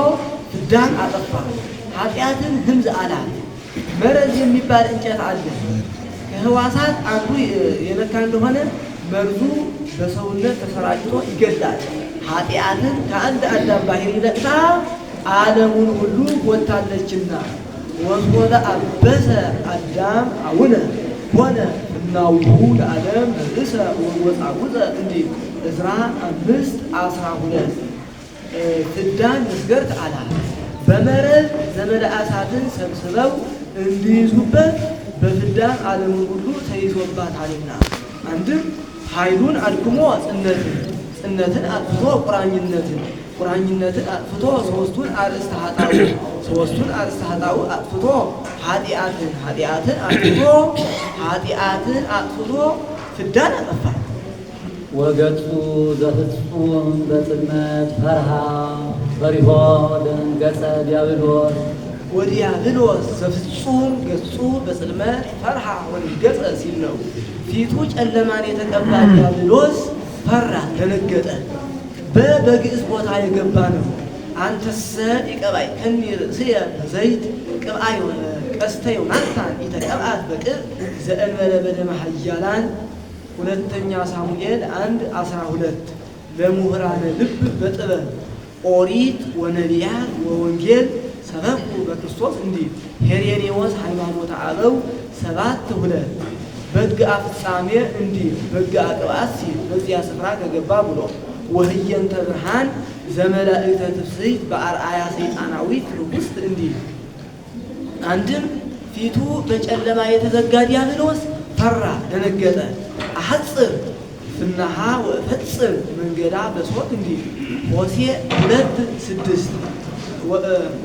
B: ፍዳን አጠፋ። ኃጢአትን ህምዝ አላት። መረዝ የሚባል እንጨት አለ። ከህዋሳት አንዱ የነካ እንደሆነ መርዙ በሰውነት ተሰራጭቶ ይገላል። ኃጢአትን ከአንድ አዳም ባህሪ ነቅታ ዓለሙን ሁሉ ጎታለችና ወስወደ አበሰ አዳም አቡነ ሆነ እናውሁ ለዓለም ርእሰ ወወፃውፀ እንዲህ ዕዝራ 5:12 ፍዳን መስገርት አላት። በመረብ ዘመደ አሳትን ሰብስበው እንዲይዙበት በፍዳን ዓለሙን ሁሉ ተይዞባታልና። አንድም ኃይሉን አድክሞ ጽነትን አጥፍቶ ቁራኝነትን አጥፍቶ ሦስቱን አርእስተ ኃጣውእ አጥፍቶ ኃጢአትን አጥፍቶ ፍዳን አጠፋ።
A: ወገጹ ዘፍጹም በጽልመት ፈሪሆ ደንገጸ ዲያብሎስ
B: ወዲያብሎስ ዘፍጹም ገጹ በጽልመት ፈርሃ ወደንገጸ ሲል ነው። ፊቱ ጨለማን የተቀባ ዲያብሎስ ፈራ፣ ደነገጠ። በግዕዝ ቦታ የገባ ነው። አንተሰ ይቀባይ ከኒ ርእስየ ዘይት ቅብአይ ቀስተ ዮናታን ኢተቀብአት በቅብ ዘእንበለ በደመ ኃያላን። ሁለተኛ ሳሙኤል 1:12 ለምሁራነ ልብ በጥበብ ኦሪት ወነቢያት ወወንጌል ሰበኩ በክርስቶስ እንዲህ ሄሬኔዎስ ሃይማኖተ አበው 7:2 በግአ ፍጻሜ እንዲህ በግአ ቅብአት ሲል በዚያ ስፍራ ከገባ ብሎ ወህየንተ ብርሃን ዘመላእክተ ትፍስሕት በአርአያ ሰይጣናዊት ንጉሥት እንዲህ አንድም ፊቱ በጨለማ የተዘጋ ዲያብሎስ ፈራ ደነገጠ። አሐጽር ፍናሃ ወፈጽም መንገዳ በሶት እንዲህ ሆሴዕ 2:6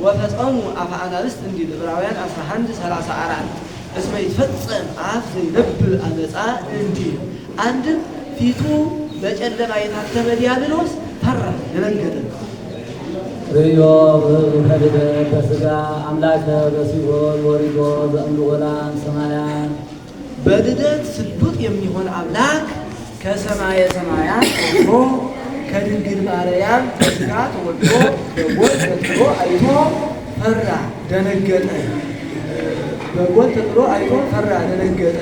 B: ወፈጸሙ አፈ አናብስት እንዲህ ዕብራውያን 11:34 እስመ ይትፈጸም አፍ ዘይነብብ አመፃ እንዲህ አንድም ፊቱ በጨለማ የታተመ ዲያብሎስ ፈራ ደነገጠ።
A: ርእዮ ከልደ በሥጋ አምላከ በሲኦል ወሪዶ ዘእምልዑላን ሰማያን።
B: በልደት ስሉጥ የሚሆን አምላክ ከሰማየ ሰማያት ወርዶ ከድንግል ማርያም በሥጋ ተወልዶ በጎል ተጥሎ አይቶ ፈራ ደነገጠ። በጎል ተጥሎ አይቶ ፈራ ደነገጠ።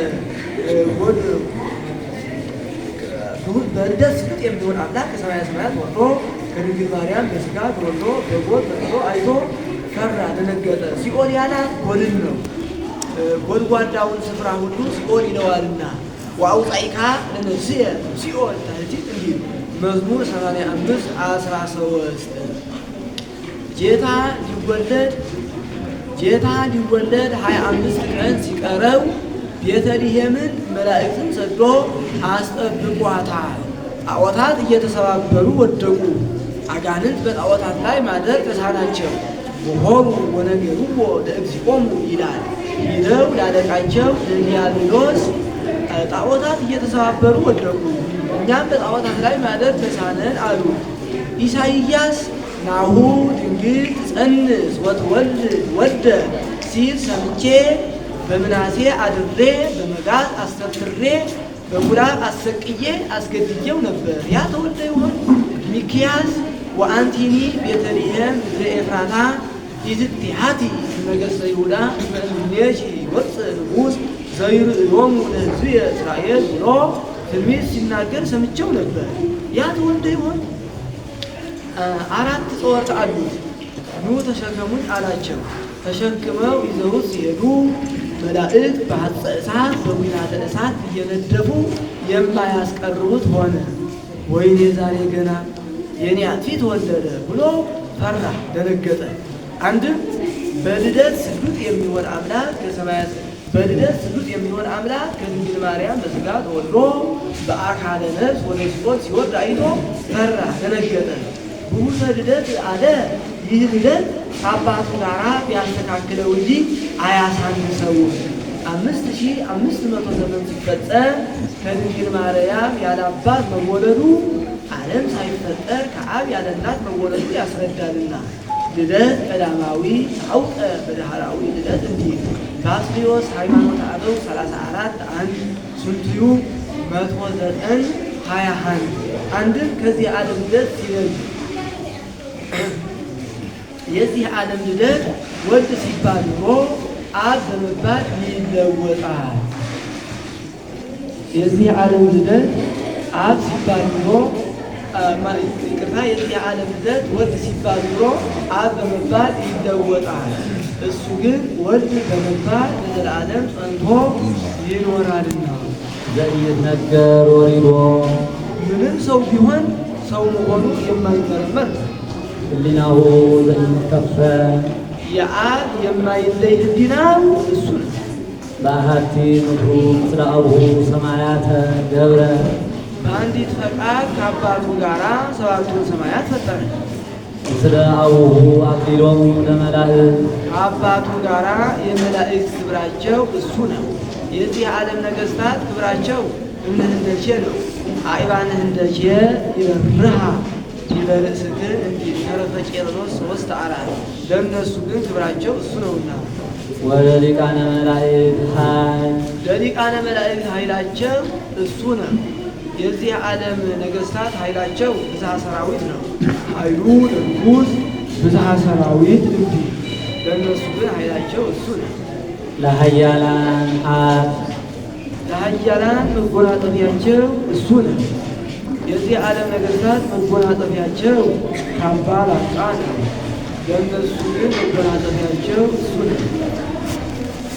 B: በልደት ስሉጥ የሚሆን አምላክ ከሰማየ ሰማያት ወርዶ ከድንግል ማርያም በሥጋ ተወልዶ በጎል ተጥሎ አይቶ ፈራ ደነገጠ። ሲኦል ያላት ጎልን ነው። ጎድጓዳውን ስፍራ ሁሉ ሲኦል ይለዋልና ወአውጻኢካ ለነፍስየ ሲኦል ታህቲት እንዲል መዝሙር 85:13 ጌታ ሊወለድ 25 ቀን ሲቀረው ቤተልሔምን መላእክትን ሰዶ አስጠብቋታል። ጣዖታት እየተሰባበሩ ወደቁ። አጋንንት በጣዖታት ላይ ማደር ተሳናቸው። ወሆሩ ወነገሩዎ ለእግዚኦሙ ይላል ይለው ላለቃቸው ለዲያብሎስ ጣዖታት እየተሰባበሩ ወደቁ፣ እኛም በጣዖታት ላይ ማደር ተሳነን አሉ። ኢሳይያስ ናሁ ድንግል ትጸንስ ወትወልድ ወልደ ሲል ሰምቼ በምናሴ አድሬ በመጋዝ አስተፍሬ በኩራብ አሰቅዬ አስገድየው ነበር። ያ ተወልደ ይሆን? ሚክያስ ወአንቲኒ ቤተልሔም ዘኤፍራታ ኢዝቲሃቲ ነገሥተ ይሁዳ በእምኔሽ ይወፅእ ንጉሥ ዘይርእዮሙ ለሕዝብየ እስራኤል ብሎ ትንቢት ሲናገር ሰምቼው ነበር። ያ ተወልደ ይሆን? 4 ጾር አሉት። ኑ ተሸከሙኝ አላቸው። ተሸክመው ይዘውት ሲሄዱ መላእክት በሐፀ እሳት በጉናተ እሳት እየነደፉ የማያስቀርቡት ሆነ። ወይኔ ዛሬ ገና የኔ አጥፊ ተወለደ ብሎ ፈራ ደነገጠ። አንድም በልደት ስሉጥ የሚሆን አምላክ ከድንግል ማርያም በሥጋ ተወልዶ በአካለ ነፍስ ወደ ሲኦል ሲወርድ አይቶ ፈራ ደነገጠ። ብሁተ ልደት አለ። ይህ ልደት ከአባቱ ጋራ ቢያስተካክለው እንጂ አያሳንሰውም። 5500 ዘመን ሲፈጸም ከድንግል ማርያም ያለ አባት መወለዱ ዓለም ሳይፈጠር ከአብ ያለ እናት መወለዱ ያስረዳልና ልደት ቀዳማዊ አውቀ በዳህራዊ ልደት እንዲህ ባስልዮስ ሃይማኖተ አበው 34:1 ሱንትዩ 109:21 አንድም ከዚህ ዓለም ልደት ሲለይ የዚህ ዓለም ልደት ወልድ ሲባል ኖሮ አብ በመባል ይለወጣል። የዚህ ዓለም ልደት አብ ሲባል ኖሮ የዚህ ዓለም ልደት ወልድ ሲባል ኖሮ አብ በመባል ይለወጣል። እሱ ግን ወልድ በመባል ለዘላለም ጸንቶ ይኖራልና
A: ዘኢይትነገር ወሪዶ
B: ምንም ሰው ቢሆን ሰው መሆኑ የማይመረመር
A: ህሊናሁ ዘኢይትከፈል
B: የአብ የማይለይ ህሊናው እሱ ነው።
A: በአሐቲ ምድሩ ምስለ አቡሁ ሰማያተ ገብረ
B: በአንዲት ፈቃድ ከአባቱ ጋራ 7ቱን ሰማያት ፈጠረ።
A: ምስለ አቡሁ አክሊሎሙ ለመላእክት
B: ከአባቱ ጋራ የመላእክት ክብራቸው እሱ ነው። የዚህ ዓለም ነገሥታት ክብራቸው እምነህንደቼ ነው። አዕባንህ እንደቼ ይበርሃ ይበርእስክን እንዲህ ተረፈ ቄርሎስ 3:4 ለእነሱ ግን ክብራቸው እሱ ነውና።
A: ወለሊቃነ መላእክት ኃይል
B: ለሊቃነ መላእክት ኃይላቸው እሱ ነው። የዚህ ዓለም ነገሥታት ኃይላቸው ብዝሃ ሰራዊት ነው። ኃይሉ ለንጉሥ ብዝሃ ሰራዊት እንዲ ለእነሱ ግን ኃይላቸው እሱ ነው።
A: ለኃያላን አብ
B: ለኃያላን መጎናጸፊያቸው እሱ ነው። የዚህ ዓለም ነገሥታት መጎናጸፊያቸው ካባ ላንቃ ነው። ለእነሱ ግን መጎናጸፊያቸው እሱ ነው።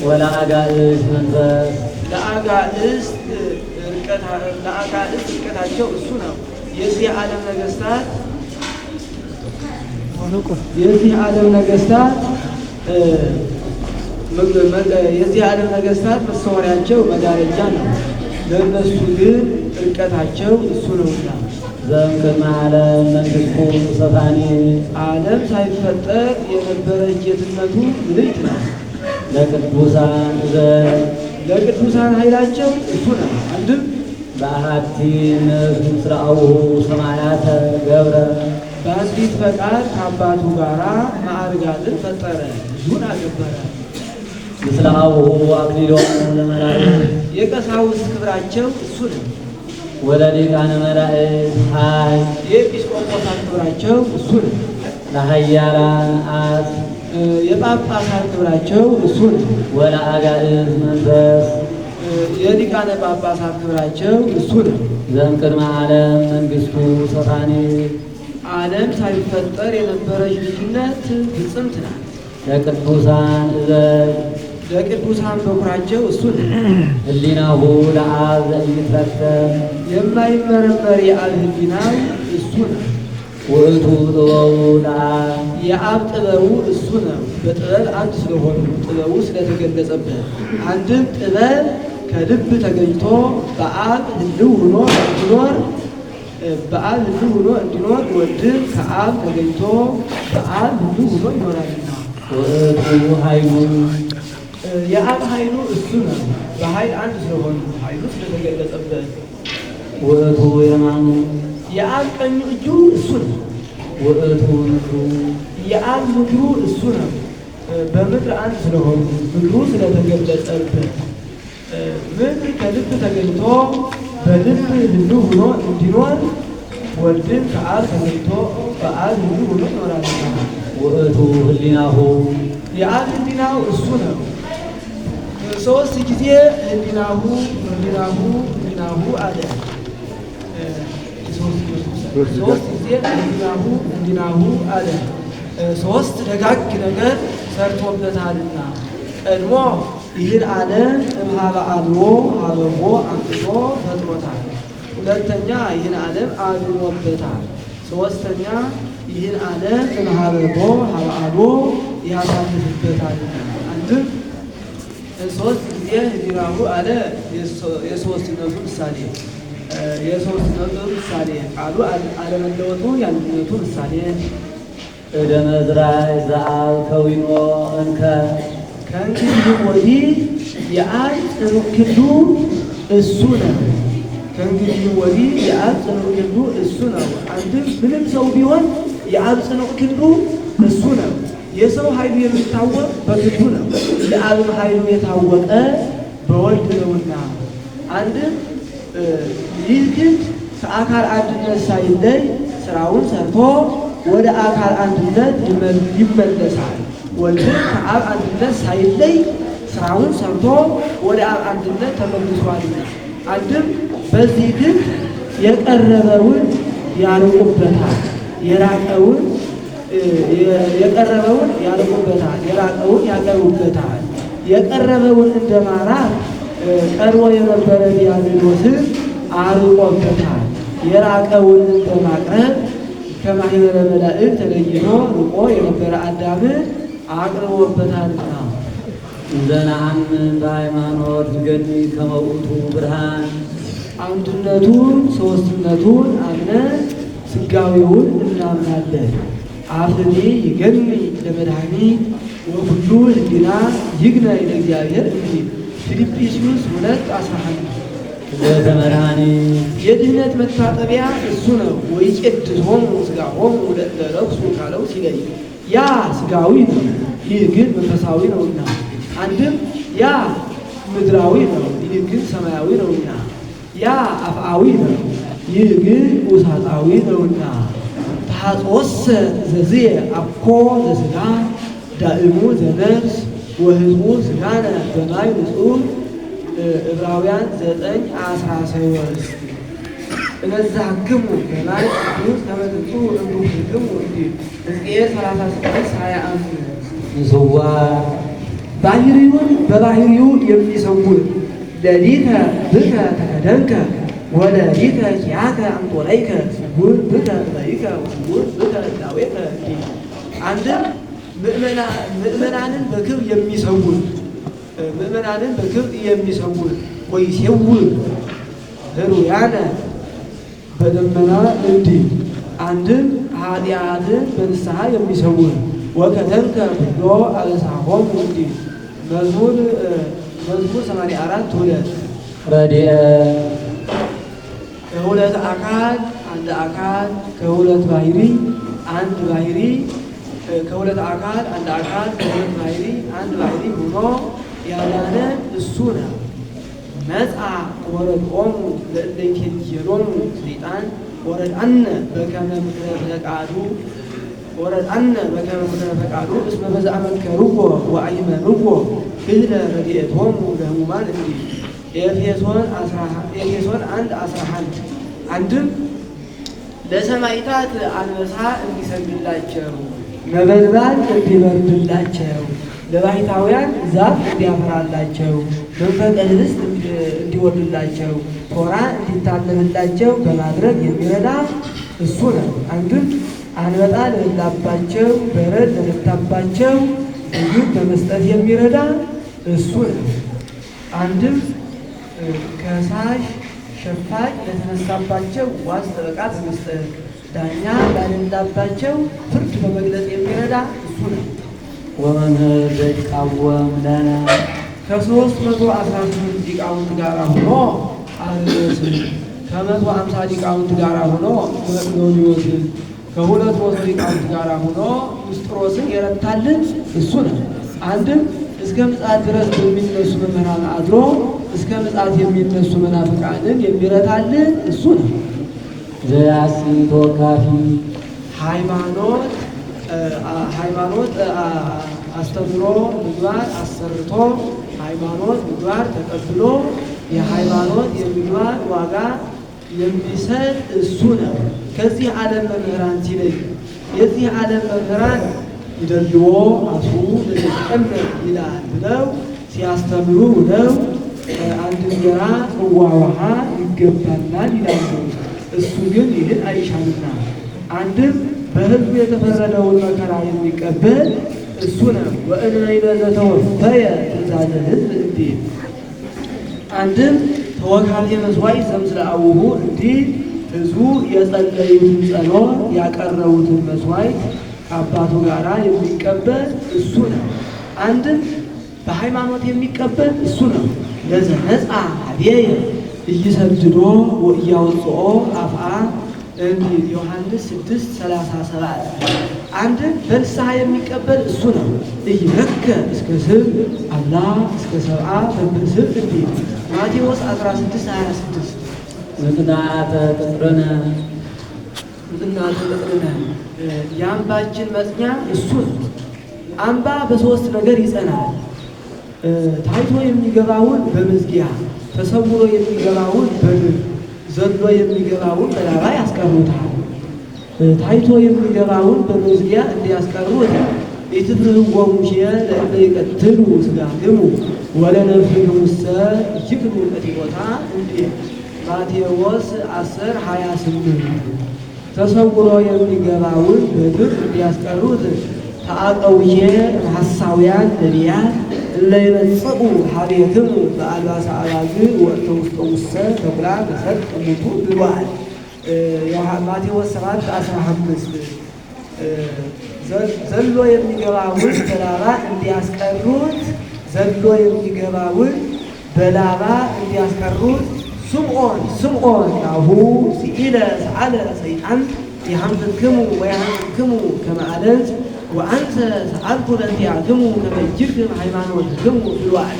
A: ወለአጋዕዝት መንፈስ
B: ለአጋዕዝት ርቀታቸው እሱ ነው። የዚህ ዓለም ነገሥታት መሰወሪያቸው መጋረጃ ነው። ለእነሱ ግን ርቀታቸው እሱ ነውና
A: ዘእምቅድመ ዓለም መንግሥቱ ሰፋኒ
B: ዓለም ሳይፈጠር የነበረች ጌትነቱ ምልዕት ነው።
A: ለቅዱሳን
B: ለቅዱሳን ኃይላቸው እሱ ነው። አንድም
A: በአሐቲ ምስለ አቡሁ ሰማያተ ገብረ
B: በአንዲት ፈቃድ ከአባቱ ጋራ ማዕርጋትን ፈጠረ፣ ብዙን አከበረ።
A: ምስለ አቡሁ አክሊሎሙ ለመላእክት
B: የቀሳውስት ክብራቸው እሱ ነው።
A: ወለሊቃነ መላእክት ኃይል
B: የኤጲስቆጶሳት ክብራቸው እሱ ነው።
A: ለኃያላን አት
B: የጳጳሳት ክብራቸው እሱ ነው።
A: ወለአጋዕዝት መንፈስ
B: የሊቃነ ጳጳሳት ክብራቸው እሱ ነው።
A: ዘእምቅድመ ዓለም መንግሥቱ ሰፋኒ
B: ዓለም ሳይፈጠር የነበረች ልጅነት ፍጽምት ናት።
A: ለቅዱሳን
B: ለቅዱሳን በኩራቸው እሱ ነው።
A: ህሊናሁ ለአብ ዘኢይትረከብ
B: የማይመረመር የአብ ህሊናው እሱ ነው።
A: ውእቱ ጥበቡ ለአብ
B: የአብ ጥበቡ እሱ ነው። በጥበብ አንድ ስለሆኑ ጥበቡ ስለተገለጸበት አንድም ጥበብ ከልብ ተገኝቶ በአብ ህልው ሆኖ እንዲኖር ወልድም ከአብ ተገኝቶ በአብ ህልው ሆኖ ይኖራልና
A: ውእቱ ኃይሉ
B: የአብ ኃይሉ እሱ ነው። በኃይል አንድ ስለሆኑ ኃይሉ ስለተገለጸበት
A: ውእቱ የማኑ
B: የአብ ቀኙ እጁ እሱ ነው።
A: ውእቱ ምክሩ
B: የአብ ምክሩ እሱ ነው። በምድር አንድ ስለሆኑ ምክሩ ስለተገለጸበት ምክር ከልብ ተገኝቶ በልብ ህልው ሆኖ እንዲኖር ወልድም ከአብ ተገኝቶ በአብ ህልው ሆኖ ይኖራልና
A: ውእቱ ህሊናሁ
B: የአብ ህሊናው እሱ ነው። ሶስት ጊዜ ህሊናሁ አለ። ሶስት ጊዜ ህሊናሁ አለ። ሶስት ደጋግ ነገር ሰርቶበታልና ቀድሞ ይህን ዓለም እምኀበ አልቦ ሀበቦ አምጥቶ ፈጥሮታል። ሁለተኛ ይህን ዓለም አድኖበታል። ሶስተኛ ይህን ዓለም እምኀበቦ ሀበ አልቦ ያሳልፍበታልና አንድም ሶስት ጊዜ ህሊናሁ አለ። የሶስትነቱ ምሳሌ ቃሉ አለመለወጡ የአንድነቱ ምሳሌ
A: እደ መዝራዕ ዘአብ ከዊኖ እንከ
B: ከእንግዲህ ወዲህ የአብ ጽኑዕ ክንዱ እሱ ነው። ከእንግዲህ ወዲህ የአብ ጽኑዕ ክንዱ እሱ ነው። አንድም ምንም ሰው ቢሆን የአብ ጽኑዕ ክንዱ እሱ ነው። የሰው ኃይሉ የሚታወቅ በክንዱ ነው። የአብም ኃይሉ የታወቀ በወልድ ነውና አንድም ይህ ክንድ ከአካል አንድነት ሳይለይ ስራውን ሰርቶ ወደ አካል አንድነት ይመለሳል። ወልድም ከአብ አንድነት ሳይለይ ስራውን ሰርቶ ወደ አብ አንድነት ተመልሷልና አንድም በዚህ ክንድ የቀረበውን ያርቁበታል፣ የራቀውን ያርቁበታል፣ የራቀውን ያቀርቡበታል። የቀረበውን እንደ ማራቅ ቀርቦ የነበረ ዲያብሎስን አርቆበታል። የራቀውን እንደ ማቅረብ ከማኅበረ መላእክት ተለይቶ ርቆ የነበረ አዳምን አቅርቦበታልና
A: እንዘ ነአምን በሃይማኖት ገኒ ከመ ውእቱ ብርሃን
B: አንድነቱን ሦስትነቱን አምነን ሥጋዌውን እናምናለን። አፍኒ ይገኒ ለመድኃኒት ወሁሉ ሕሊና ይግነይ ለእግዚአብሔር እንዲል ፊልጵስዩስ 2:11
A: ለተመድኃኒት
B: የድህነት መታጠቢያ እሱ ነው። ወይቄድሶሙ ሥጋሆሙ ለእለረክሱ ካለው ሲለይ ያ ሥጋዊ ነው፣ ይህ ግን መንፈሳዊ ነውና አንድም ያ ምድራዊ ነው፣ ይህ ግን ሰማያዊ ነውና ያ አፍአዊ ነው፣ ይህ ግን ውሳጣዊ ነውና ተሐጽወሰ ዘዝየ አኮ ዘሥጋ ዳእሙ ዘነፍስ ወሕዝቡ ሥጋነ በማይ ንጹሕ ዕብራውያን 9:13 እነዛክሙ በማይ ቅዱስ ከመ ትንጹሑ እምድውክሙ እንዲል ሕዝቅኤል 36:21
A: ምጽዋር
B: ባህሪውን በባህሪው የሚሰውር ለሊተ ብከ ተከደንከ ወለሊተ ኪያከ አንጦላይከ ስውር ብከ በይከ ስውር ብከ ዳዌከ እንዲል አንድም ምእመናንን በክብር የሚሰውር ወይሴውር ሕሩያነ በደመና እንዲል አንድም ኃጢአትን በንስሐ የሚሰውር ወከተንከ ኩሎ አበሳሆሙ እንዲል መዝሙር 84:2
A: ረድኤት
B: ከሁለት አካል አንድ አካል ከሁለት ባህሪ አንድ ባህሪ ከሁለት አካል አንድ አካል ከሁለት ባህሪ አንድ ባህሪ ሆኖ ያዳነን እሱ ነው። መጽአ ወረድኦሙ ለእለ ይኬልየሎሙ ሰይጣን ወረድአነ በከመ ምክረ ፈቃዱ እስመ በዘአመከርዎ ወአይመንዎ ክህለ ረድኤቶሙ ለሕሙማን እንዲል ኤፌሶን 1:11 አንድም ለሰማዕታት አንበሳ እንዲሰግድላቸው ነበልባል እንዲበርድላቸው ለባሕታውያን ዛፍ እንዲያፈራላቸው መንፈቀ ኅብስት እንዲወርድላቸው ቶራ እንዲታለምላቸው በማድረግ የሚረዳ እሱ ነው። አንድም አንበጣ ለበላባቸው በረድ ለመታባቸው ምግብ በመስጠት የሚረዳ እሱ ነው። አንድም ከሳሽ ሸፋጭ ለተነሳባቸው ዋስ ጠበቃ በመስጠት ዳኛ ላለላባቸው ፍርድ በመግለጽ የሚረዳ እሱ ነው።
A: ወመምህር ዘይቃወም ለነ
B: ከ318 ሊቃውንት ጋር ሆኖ አርዮስን ከ150 ሊቃውንት ጋር ሆኖ መቅዶንዮስን ከ200 ሊቃውንት ጋር ሆኖ ንስጥሮስን የረታልን እሱ ነው። አንድም እስከ ምጽአት ድረስ በሚነሱ መምህራን አድሮ እስከ ምጽአት የሚነሱ መናፍቃንን የሚረታልን እሱ ነው።
A: ዘያሲ ተወካፊ
B: ሃይማኖት አስተምሮ ምግባር አሰርቶ ሃይማኖት ምግባር ተቀብሎ የሃይማኖት የምግባር ዋጋ የሚሰጥ እሱ ነው። ከዚህ ዓለም መምህራን ሲለይ የዚህ ዓለም መምህራን ይደልዎ አሱ ለተቀመጥ ይላል ብለው ሲያስተምሩ ነው አንድ እንጀራ ጽዋ ውሃ ይገባናል ይላሉ። እሱ ግን ይህን አይሻምና አንድም በሕዝቡ የተፈረደውን መከራ የሚቀበል እሱ ነው። ወእንበይነ ዘተወፈየ ትእዛዘ ሕዝብ እንዲል አንድም ተወካፌ መሥዋዕት ዘምስለ አቡሁ እንዲል ሕዝቡ የጸለዩትን ጸሎት ያቀረቡትን መሥዋዕት ከአባቱ ጋር የሚቀበል እሱ ነው። አንድም በሃይማኖት የሚቀበል እሱ ነው። ለዘነጻ ኀቤየ ኢይሰድዶ ወኢያወጽኦ አፍአ እንዲል ዮሐንስ 6:37 አንድም በንስሐ የሚቀበል እሱ ነው። ኢይረከ እስከ ስብ አላ እስከ ሰብአ በብስብ እንዲል ማቴዎስ 16:26
A: ምጽናተ ቅጥርነ
B: የአምባችን መጽኛ እሱ ነው። አምባ በሶስት ነገር ይጸናል። ታይቶ የሚገባውን በመዝጊያ ተሰውሮ የሚገባውን በድር ዘሎ የሚገባውን በላባ ያስቀሩታል። ታይቶ የሚገባውን በመዝጊያ እንዲያስቀሩት ኢትፍርህዎ ሙሴ ለእለ ይቀትሉ ሥጋክሙ ወለነፍስክሙሰ ይክሉ ቀቲሎታ እንዲል ማቴዎስ 10:28 ተሰውሮ የሚገባውን በድር እንዲያስቀሩት ተአቀውዬ ሐሳውያን ነቢያት እለ ይመጽኡ ኀቤክሙ በአልባሰ አባግዕ ወእንተ ውስተ ውሰ ተኩላ በሰልቅ ሙቱ ብሏል። ማቴዎስ 7:15 ዘሎ የሚገባውን በላባ እንዲያስቀሩት ስምዖን ናሁ ሲኢለ ሰአለ ሰይጣን የሐምክሙ ወየሐምክሙ ከመ አለንት ወአንተ ሰአልኩ ለእንቲአክሙ ከመ ይክም ሃይማኖትክሙ ብሏል።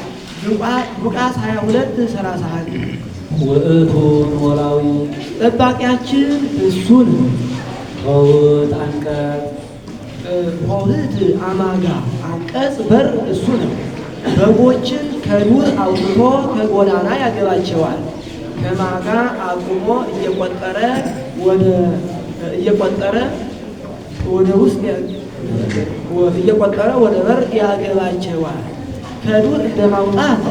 B: ሉቃስ 22:31
A: ውእቱ ኖላዊ
B: ጠባቂያችን እሱ ነው።
A: ሆውት አንቀጽ
B: ሆህት አማጋ አንቀጽ በር እሱ ነው። በጎችን ከዱር አውጥቶ ከጎዳና ያገባቸዋል። ከማጋ አቁሞ እየቆጠረ ወደ ውስጥ እየቆጠረ ወደ በር ያገባቸዋል። ከዱር እንደማውጣት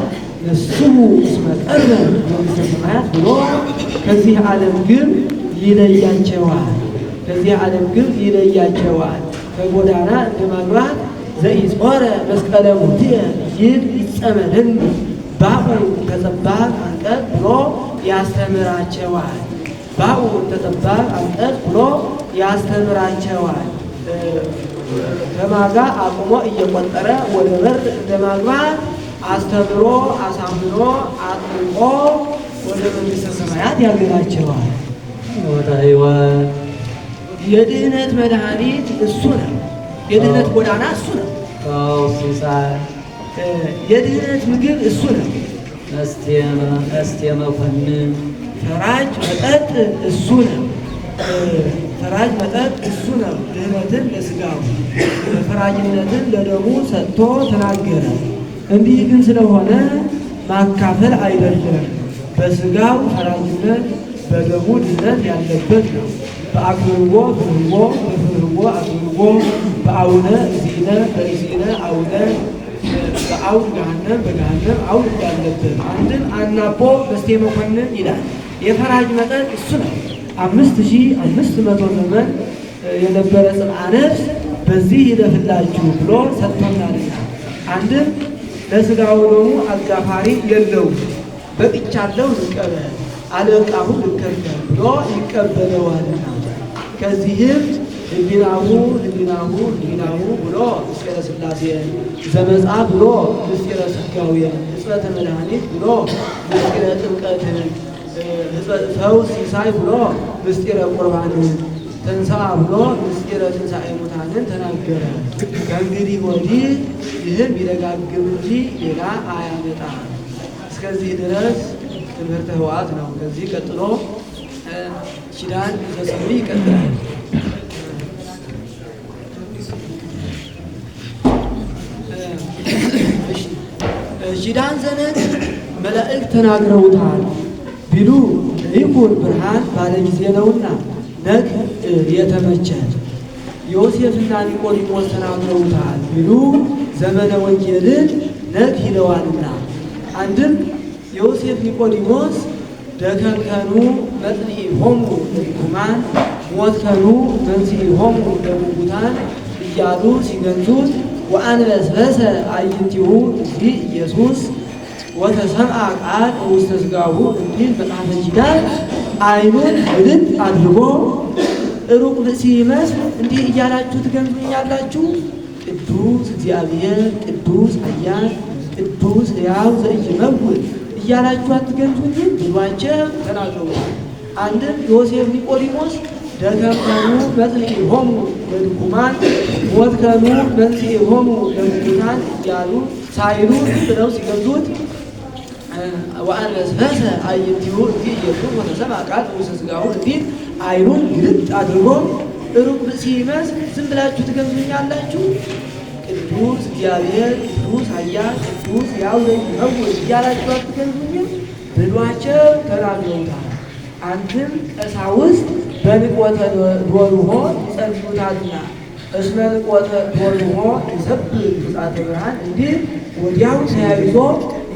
B: ንስሑ እስመ ቀርበ መንግሥተ ሰማያት ብሎ ከዚህ ዓለም ግብ ይለያቸዋል። ከጎዳና እንደማግባት ዘኢጾረ መስቀለ ሙትየ ይድ ይጸመድን ባኡ ተጠባብ አንቀጽ ብሎ ያስተምራቸዋል። ከማጋ አቁሞ እየቆጠረ ወደ በር እንደማግባት አስተምሮ አሳምኖ አጥምቆ ወደ መንግሥተ ሰማያት ያገባቸዋል።
A: ወደ ሕይወት
B: የድህነት መድኃኒት እሱ ነው። የድህነት ጎዳና እሱ ነው።
A: ሲሳይ
B: የድህነት ምግብ እሱ ነው።
A: እስቴ መኮንን
B: ፈራጅ መጠጥ እሱ ነው። ድህነትን ለሥጋው ፈራጅነትን ለደሙ ሰጥቶ ተናገረ። እንዲህ ግን ስለሆነ ማካፈል አይደለም። በሥጋው ፈራጅነት በደሙ ድህነት ያለበት ነው። በአክብርዎ ፍርህዎ በፍርህዎ አክብርዎ በአውነ እዚነ በእዚነ አውነ በአውድ ገሃነም በገሃነም አውድ ያለበት አንድን አናቦ በስቴ መኮንን ይላል። የፈራጅ መጠን እሱ ነው። 5500 ዘመን የነበረ ጽንዓ ነፍስ በዚህ ይለፍላችሁ ብሎ ሰጥቶናልና አንድም ለሥጋው ደሙ አጋፋሪ የለውም። በቅቻለሁ ልቀበል አለቃሁ ልከተል ብሎ ይቀበለዋልና ከዚህም ህሊናሁ ብሎ ምስጢረ ሥላሴ ዘመጻ ብሎ ምስጢረ ሥጋዌ ሕጽበተ መድኃኒት ብሎ ምስጢረ ጥምቀትን ፈውስ ሲሳይ ብሎ ምስጢረ ቁርባንን ትንሣኤ ብሎ ምስጢረ ትንሣኤ ሙታንን ተናገረ። ከእንግዲህ ወዲህ ይህም ይደጋግም እንጂ ሌላ አያመጣም። እስከዚህ ድረስ ትምህርተ ሕወሓት ነው። ከዚህ ቀጥሎ ኪዳን ዘሰዊ ይቀጥላል። ኪዳን ዘነት መላእክት ተናግረውታል ቢሉ ይኩን ብርሃን ባለ ጊዜ ነውና ነግ የተመቸ ዮሴፍና ኒቆዲሞስ ተናግረውታል ቢሉ ዘመነ ወንጌልን ነግ ይለዋልና አንድም ዮሴፍ ኒቆዲሞስ ደከምከኑ መጽንዒሆሙ ለድኩማን ሞትከኑ መንሥኤሆሙ ለሙታን እያሉ ሲገንዙት ወአንበስበሰ አዕይንቲሁ እግዚእ ኢየሱስ ወተሰምዐ ቃል ውስተ ሥጋሁ እንዲል መጽሐፈ ኪዳን ዓይኑን ግልጥ አድርጎ ሩቅ ብእሲ ይመስል እንዲህ እያላችሁ ትገንዙኛላችሁ። ቅዱስ እግዚአብሔር ቅዱስ ኃያል ቅዱስ ሕያው ዘኢይመውት እያላችሁ አትገንዙኝም ብሏቸው ተናገሩ። አንድም ዮሴፍ ኒቆዲሞስ ደከምከኑ መጽንዒሆሙ ለድኩማን ሞትከኑ መንሥኤሆሙ ለሙታን እያሉ ሳይሉ ብለው ሲገዙት ወአንበስበሰ አዕይንቲሁ እግዚእ ኢየሱስ ወተሰምዐ ቃል ውስተ ሥጋሁ እንዲል ዓይኑን ግልጥ አድርጎ ሩቅ ብእሲ ይመስል ዝም ብላችሁ ትገዙኛላችሁ። ቅዱስ እግዚአብሔር ቅዱስ ኃያል ቅዱስ ሕያው ዘኢይመውት እያላችሁ አትገዙኝም ብሏቸው ተናግረውታል። አንድም ቀሳውስት በንቆተ ዶርሆ ይጸልዩታልና እስመ ንቆተ ዶርሆ ይሰብክ ብጻተ ብርሃን እንዲህ ወዲያው ተያይዞ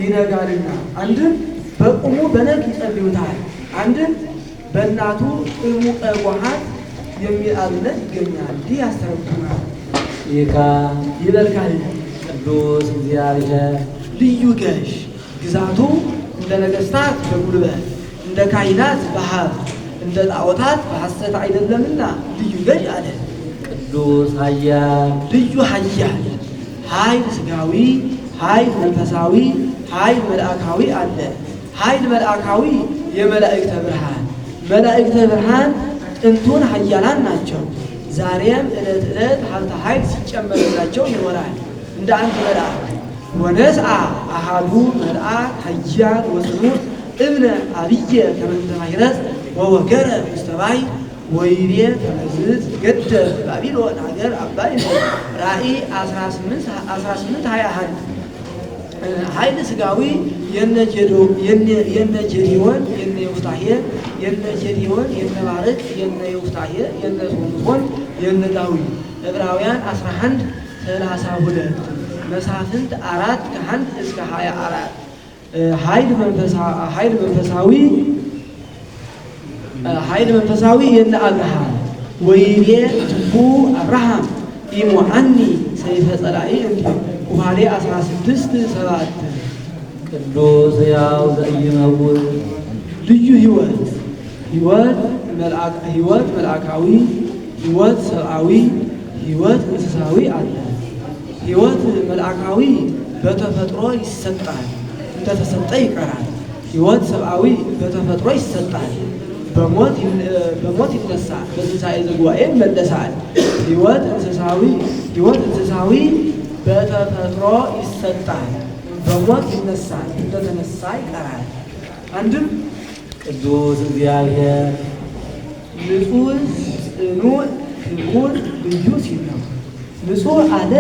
B: ይነጋልና አንድም በቁሙ በነግ ይጸልዩታል። አንድም በእናቱ እሙቀ ጓሃት የሚል አብነት ይገኛል። እንዲህ ያስተረጉማል።
A: ይካ
B: ይበልካል
A: ቅዱስ እግዚአብሔር
B: ልዩ ገዥ ግዛቱ እንደ ነገሥታት በጉልበት እንደ ካህናት በሀብት እንደ ጣዖታት በሐሰት አይደለምና ልዩ ገዥ አለ።
A: ቅዱስ ኃያል
B: ልዩ ኃያል ኃይል ሥጋዊ ኃይል መንፈሳዊ ኃይል መልአካዊ አለ። ኃይል መልአካዊ የመላእክተ ብርሃን መላእክተ ብርሃን ጥንቱን ኃያላን ናቸው። ዛሬም ዕለት ዕለት ሀብተ ኃይል ሲጨመርላቸው ይኖራል። እንደ አንድ መልአክ ወነስአ አሃዱ መልአክ ኃያል ወጽኑዕ እብነ አብየ ከመ እንተ ማይረጽ ወወገረ ውስተ ባሕር ወይቤ ተመዝዝ ገደብ ባቢሎን ሀገር አባይ ራእይ 18:21 ኃይል ስጋዊ የነ ጌዴዎን የነ ዮፍታሔ የነ ጌዴዎን የነ ባርቅ የነ ዮፍታሔ የነ ሶምሶን የነ ዳዊት ዕብራውያን 11:32 መሳፍንት 4:1 እስከ 24 ኃይል መንፈሳዊ የነ አብርሃም ወይቤ ትቡ አብርሃም ኢሞአኒ ሰይፈ ጸላኢ እንዲሁ ኩፋሌ 16:7
A: ቅዱስ ሕያው ዘኢይመውት
B: ልዩ ሕይወት መልአካዊ ሕይወት ሰብአዊ ሕይወት እንስሳዊ አለ። ሕይወት መልአካዊ በተፈጥሮ ይሰጣል፣ እንደተሰጠ ይቀራል። ሕይወት ሰብአዊ በተፈጥሮ ይሰጣል፣ በሞት ይነሳል፣ በትንሣኤ ዘጉባኤ ይመለሳል። ሕይወት እንስሳዊ በተፈጥሮ ይሰጣል፣ በሞት ይነሳል፣ እንደተነሳ ይቀራል። አንድም
A: ቅዱስ እግዚአብሔር
B: ንጹሕ ጽኑዕ ክቡር ልዩ ሲል ነው። ንጹሕ አለ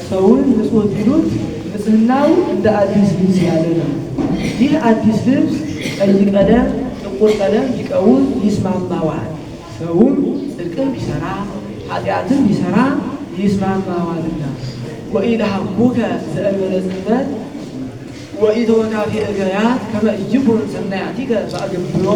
B: ሰውን ንጹሕ ቢሉት ንጽሕናው እንደ አዲስ ልብስ ያለ ነው። ይህ አዲስ ልብስ ቀይ ቀለም ጥቁር ቀለም ቢቀውም ይስማማዋል። ሰውም ጽድቅን ቢሰራ ኃጢአትን ቢሰራ ይስማማዋልና ወኢለሐኩከ ዘእንበለ ጽልመት ወኢተወካፌ እገያት ከመ ኢይኩን ሰናያቲከ በአገብሮ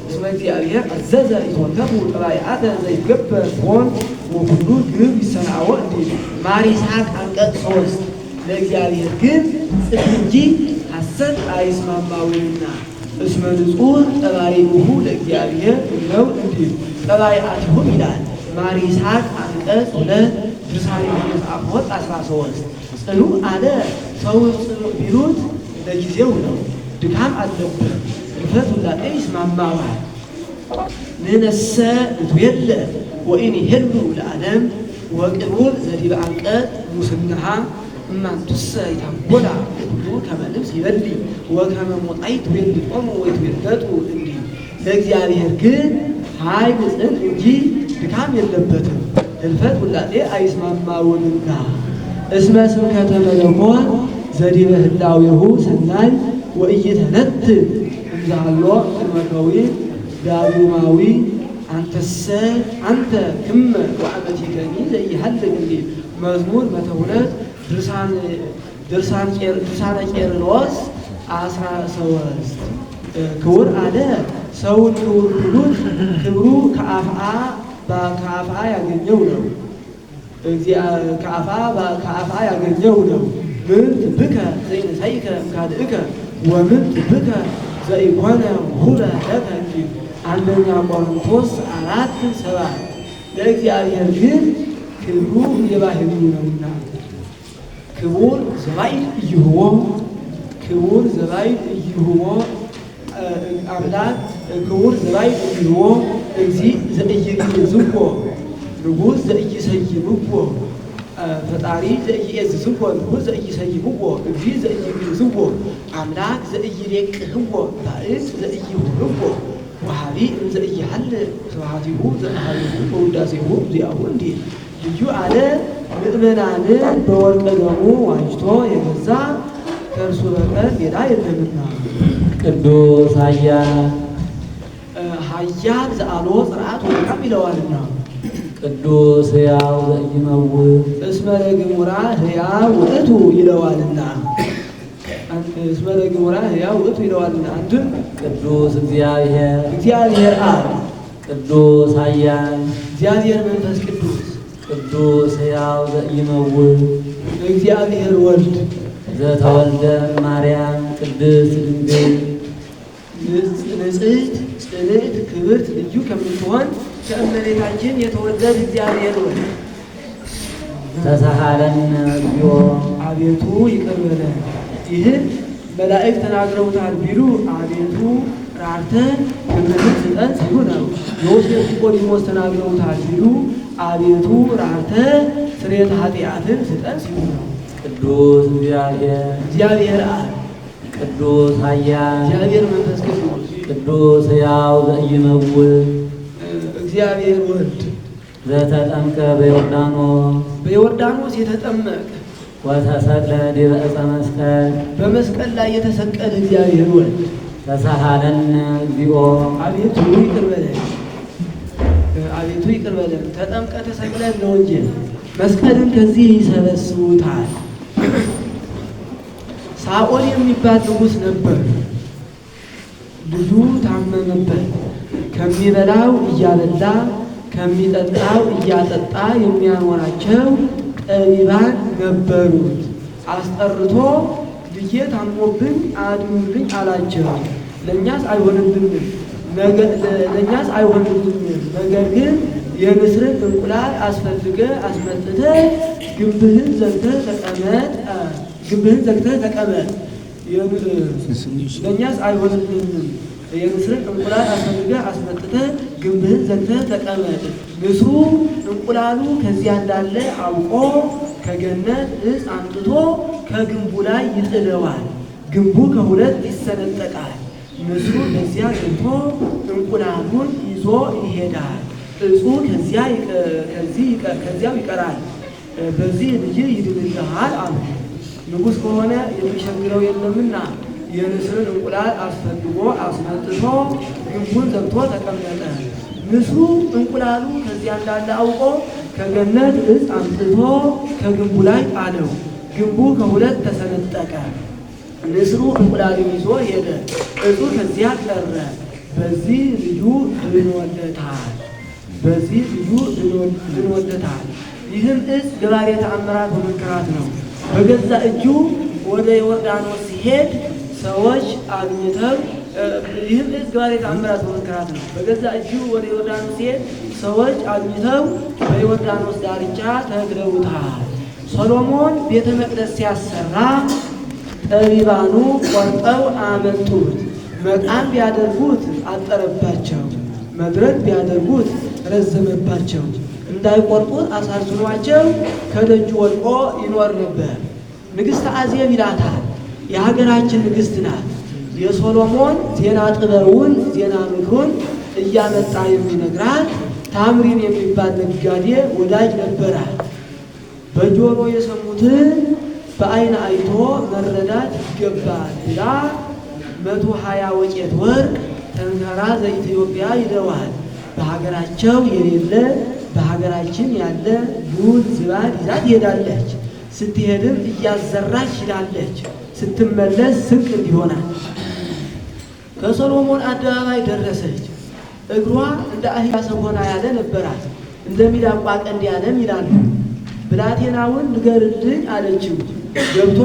B: እስመ እግዚአብሔር አዘዘ ኢትወከፉ ጠባይአተ ዘይትገበር ሆን ወኩሉ ግብ ይሰናወ እንዲል ማር ይስሐቅ አንቀጽ 3 ለእግዚአብሔር ግን ጽድቅ እንጂ ሐሰት አይስማማውምና እስመ ንጹሕ ጠባይሁ ለእግዚአብሔር ነው እንዲል ጠባይአቲሁም ይላል ማር ይስሐቅ አንቀጽ 2 ድርሳነ ዮሐንስ አፈወርቅ 13 ጽኑዕ አለ ሰው ጽኑዕ ቢሉት ለጊዜው ነው፣ ድካም አለበት፣ እልፈት ውላጤ ይስማማዋል። ንነሰ ንትቤለ ወኢኒሄሉ ለዓለም ወቅቡብ ዘዲበ አንቀጽ ሙስንሃ እማንቱሰ ይታጎላ ሁሉ ከመ ልብስ ይበሊ ወከመ ሞጣይት ትቤልጦሙ ወይትቤለጡ እንዲህ ለእግዚአብሔር ግን ኃይል ጽን እንጂ ድካም የለበትም፣ እልፈት ውላጤ አይስማማውምና እስመ ስብከተ መለኮት ዘዲበ ህላዌሁ ሰናይ ወኢይተነትዕ እምዛሃሎ እመከዊ ዳግማዊ አንተ ክመ ወአመቲከኒ ዘኢሃልቅ እንዲል መዝሙር 102 ድርሳነ ቄርሎስ 13 ክቡር አለ ሰውን ክቡር ቢሉት ክብሩ ከአፍአ ያገኘው ነው። ከአፍአ ያገኘው ነው። ምን ትብከ ዘይነሳይከ እምካልእከ ወምን ትብከ ዘኢኮነ ሁረ ለከ እንዲል አንደኛ ቆሮንቶስ 4:7 ለእግዚአብሔር ግን ክብሩ የባህሪው ነውና ክቡር ዘባይድ ኢይሁቦ አምላክ ክቡር ዘባይድ ኢይሁቦ እግዚእ ዘኢይግዝዎ ንጉሥ ዘኢይሰይምዎ ፈጣሪ ዘኢይእዝዝዎ ንጉሥ ዘኢይሰይምዎ እግዚእ ዘኢይግዝዎ አምላክ ዘኢይሌቅህዎ ባዕድ ዘኢይሁርዎ ወሃቢ ዘኢይሃልቅ ስብሐቲሁ ዘእምኀቤሁ ወውዳሴሁ ዚአሁ እንዲል ልዩ አለ ምእመናንን በወርቀ ደሙ ዋጅቶ የገዛ ከእርሱ በቀር ሌላ የለምና
A: ቅዱስ
B: ኃያል ዘአልቦ ጽርዓት ወድካም ይለዋልና
A: ቅዱስ ሕያው ዘኢይመውት
B: እስመ ለግሙራ ሕያው ውእቱ ይለዋልና እስመ ለግሙራ ሕያው ውእቱ ይለዋልና አንድም
A: ቅዱስ
B: እግዚአብሔር አብ
A: ቅዱስ ኃያል
B: እግዚአብሔር መንፈስ
A: ቅዱስ ሕያው ዘኢይመውት
B: እግዚአብሔር ወልድ
A: ዘተወልደ ማርያም ቅድስት ድንግል
B: ንጽሕት ጽንዕት ክብርት ልዩ ከምትሆን ከእመቤታችን የተወለደ እግዚአብሔር ወልድ
A: ተሳሃለነ እግዚኦ
B: አቤቱ ይቅር በለን። ይህን መላእክት ተናግረውታል ቢሉ አቤቱ ራርተን ክብርህን ስጠን ሲሉ ነው። ዮሴፍ ኒቆዲሞስ ተናግረውታል ቢሉ አቤቱ ራርተን ስርየተ ኃጢአትን ስጠን ሲሉ ነው።
A: ቅዱስ
B: እግዚአብሔር አብ
A: ቅዱስ ኃያል
B: እግዚአብሔር መንፈስ ቅዱስ
A: ቅዱስ ሕያው ዘኢይመውት
B: እግዚአብሔር ወልድ
A: ዘተጠምቀ
B: በዮርዳኖስ የተጠመቀ
A: ወተሰቅለ ዲበ ዕፀ መስቀል
B: በመስቀል ላይ የተሰቀለ እግዚአብሔር ወልድ
A: ተሳሃለነ እግዚኦ
B: አቤቱ ይቅር በለን፣ አቤቱ ይቅር በለን። ተጠምቀ ተሰቅለን ለወንጌል መስቀልን ከዚህ ይሰበስቡታል። ሳኦል የሚባል ንጉሥ ነበር። ልጁ ታመመበት። ከሚበላው እያበላ ከሚጠጣው እያጠጣ የሚያኖራቸው ጠቢባን ነበሩት። አስጠርቶ ልጄ ታሞብኝ አድኑልኝ አላቸው። ለእኛስ አይሆንልንም፣ ነገር ግን የንስርን እንቁላል አስፈልገህ አስመጥተህ ግንብህን ዘግተህ ተቀመጥ። ለእኛስ አይሆንልንም፣ የንስርን እንቁላል አስፈልገህ አስመጥተህ ግንብህን ዘግተህ ተቀመጥ። ንስሩ እንቁላሉ ከዚያ እንዳለ አውቆ ከገነት ዕፅ አምጥቶ ከግንቡ ላይ ይጥለዋል። ግንቡ ከሁለት ይሰነጠቃል። ንስሩ ከዚያ ገብቶ እንቁላሉን ይዞ ይሄዳል። ዕፁ ከዚያው ይቀራል። በዚህ ልጅ ይድንልሃል አሉ። ንጉሥ ከሆነ የሚሸግረው የለምና የንስርን እንቁላል አስፈልጎ አስመጥቶ ግንቡን ዘግቶ ተቀመጠ። ንስሩ እንቁላሉ ከዚያ እንዳለ አውቆ ከገነት ዕፅ አምጥቶ ከግንቡ ላይ ጣለው። ግንቡ ከሁለት ተሰነጠቀ። ንስሩ እንቁላሉን ይዞ ሄደ። ዕፁ ከዚያ ቀረ። በዚህ ልጁ ድኖለታል። ይህም ዕፅ ገባሬ ተአምራት ወመንክራት ነው። በገዛ እጁ ወደ ዮርዳኖስ ሲሄድ ሰዎች አግኝተው ይህም ዕፅ ገባሬ ተአምራት ወመንክራት ነው። በገዛ እጁ ወደ ዮርዳኖስ ሲሄድ ሰዎች አግኝተው በዮርዳኖስ ዳርቻ ተክለውታል። ሰሎሞን ቤተ መቅደስ ሲያሰራ ጠቢባኑ ቆርጠው አመጡት። መቃም ቢያደርጉት አጠረባቸው፣ መድረክ ቢያደርጉት ረዘመባቸው። እንዳይቆርጡት አሳዝኗቸው ከደጁ ወድቆ ይኖር ነበር። ንግሥተ አዜብ ይላታል። የሀገራችን ንግሥት ናት። የሶሎሞን ዜና ጥበቡን ዜና ምክሩን እያመጣ የሚነግራት ታምሪን የሚባል ነጋዴ ወዳጅ ነበራት። በጆሮ የሰሙትን በዓይን አይቶ መረዳት ይገባል ብላ 120 ወቄት ወርቅ ተንከራ ዘኢትዮጵያ ይለዋል። በሀገራቸው የሌለ በሀገራችን ያለ ዱል ዝባድ ይዛ ትሄዳለች። ስትሄድም እያዘራች ሂዳለች። ስትመለስ ስንቅ እንዲሆናል። ከሰሎሞን አደባባይ ደረሰች። እግሯ እንደ አህያ ሰኮና ያለ ነበራት፣ እንደ ሚዳቋ ቀንድ ያለም ይላሉ። ብላቴናውን ንገርልኝ አለችው። ገብቶ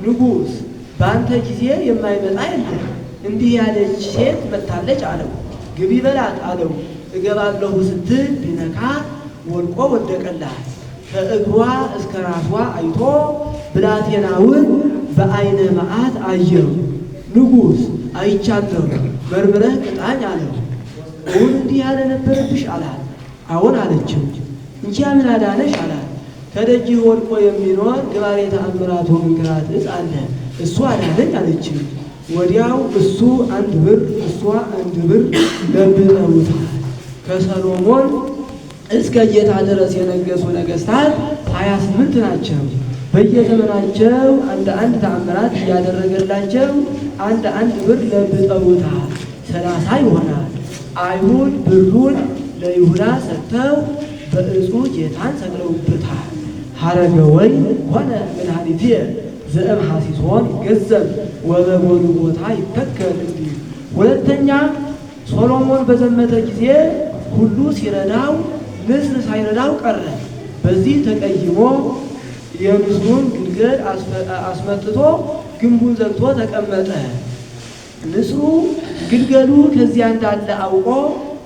B: ንጉሥ በአንተ ጊዜ የማይመጣ የለም፣ እንዲህ ያለች ሴት መጥታለች አለው። ግቢ በላት አለው። እገባለሁ ስትል ቢነካ ወድቆ ወደቀላት። ከእግሯ እስከ ራሷ አይቶ ብላቴናውን በዓይነ መዓት አየው። ንጉሥ አይቻለሁ፣ መርምረህ ቅጣኝ አለው። እውን እንዲህ ያለ ነበረብሽ አላት። አዎን አለችው። እንጂ ምን አዳነሽ አላት። ከደጅህ ወድቆ የሚኖር ገባሬ ተአምራት ወመንክራት ዕፅ አለ፣ እሱ አዳነኝ አለችው። ወዲያው እሱ 1 ብር እሷ 1 ብር ለብጠውታል። ከሰሎሞን እስከ ጌታ ድረስ የነገሱ ነገሥታት 28 ናቸው። በየዘመናቸው አንድ ተአምራት እያደረገላቸው 1 ብር ለብጠውታል። 30 ይሆናል። አይሁድ ብሩን ለይሁዳ ሰጥተው በዕፁ ጌታን ሰቅለውበታል። ሀረገ ወይን ሆነ መድኃኒትየ ዘእም ሐሲሶን ይገዘብ ወበጎኑ ቦታ ይተከል እንዲል። ሁለተኛ ሶሎሞን በዘመተ ጊዜ ሁሉ ሲረዳው ንስር ሳይረዳው ቀረ። በዚህ ተቀይሞ የንስሩን ግልገል አስመጥቶ ግንቡን ዘግቶ ተቀመጠ። ንስሩ ግልገሉ ከዚያ እንዳለ አውቆ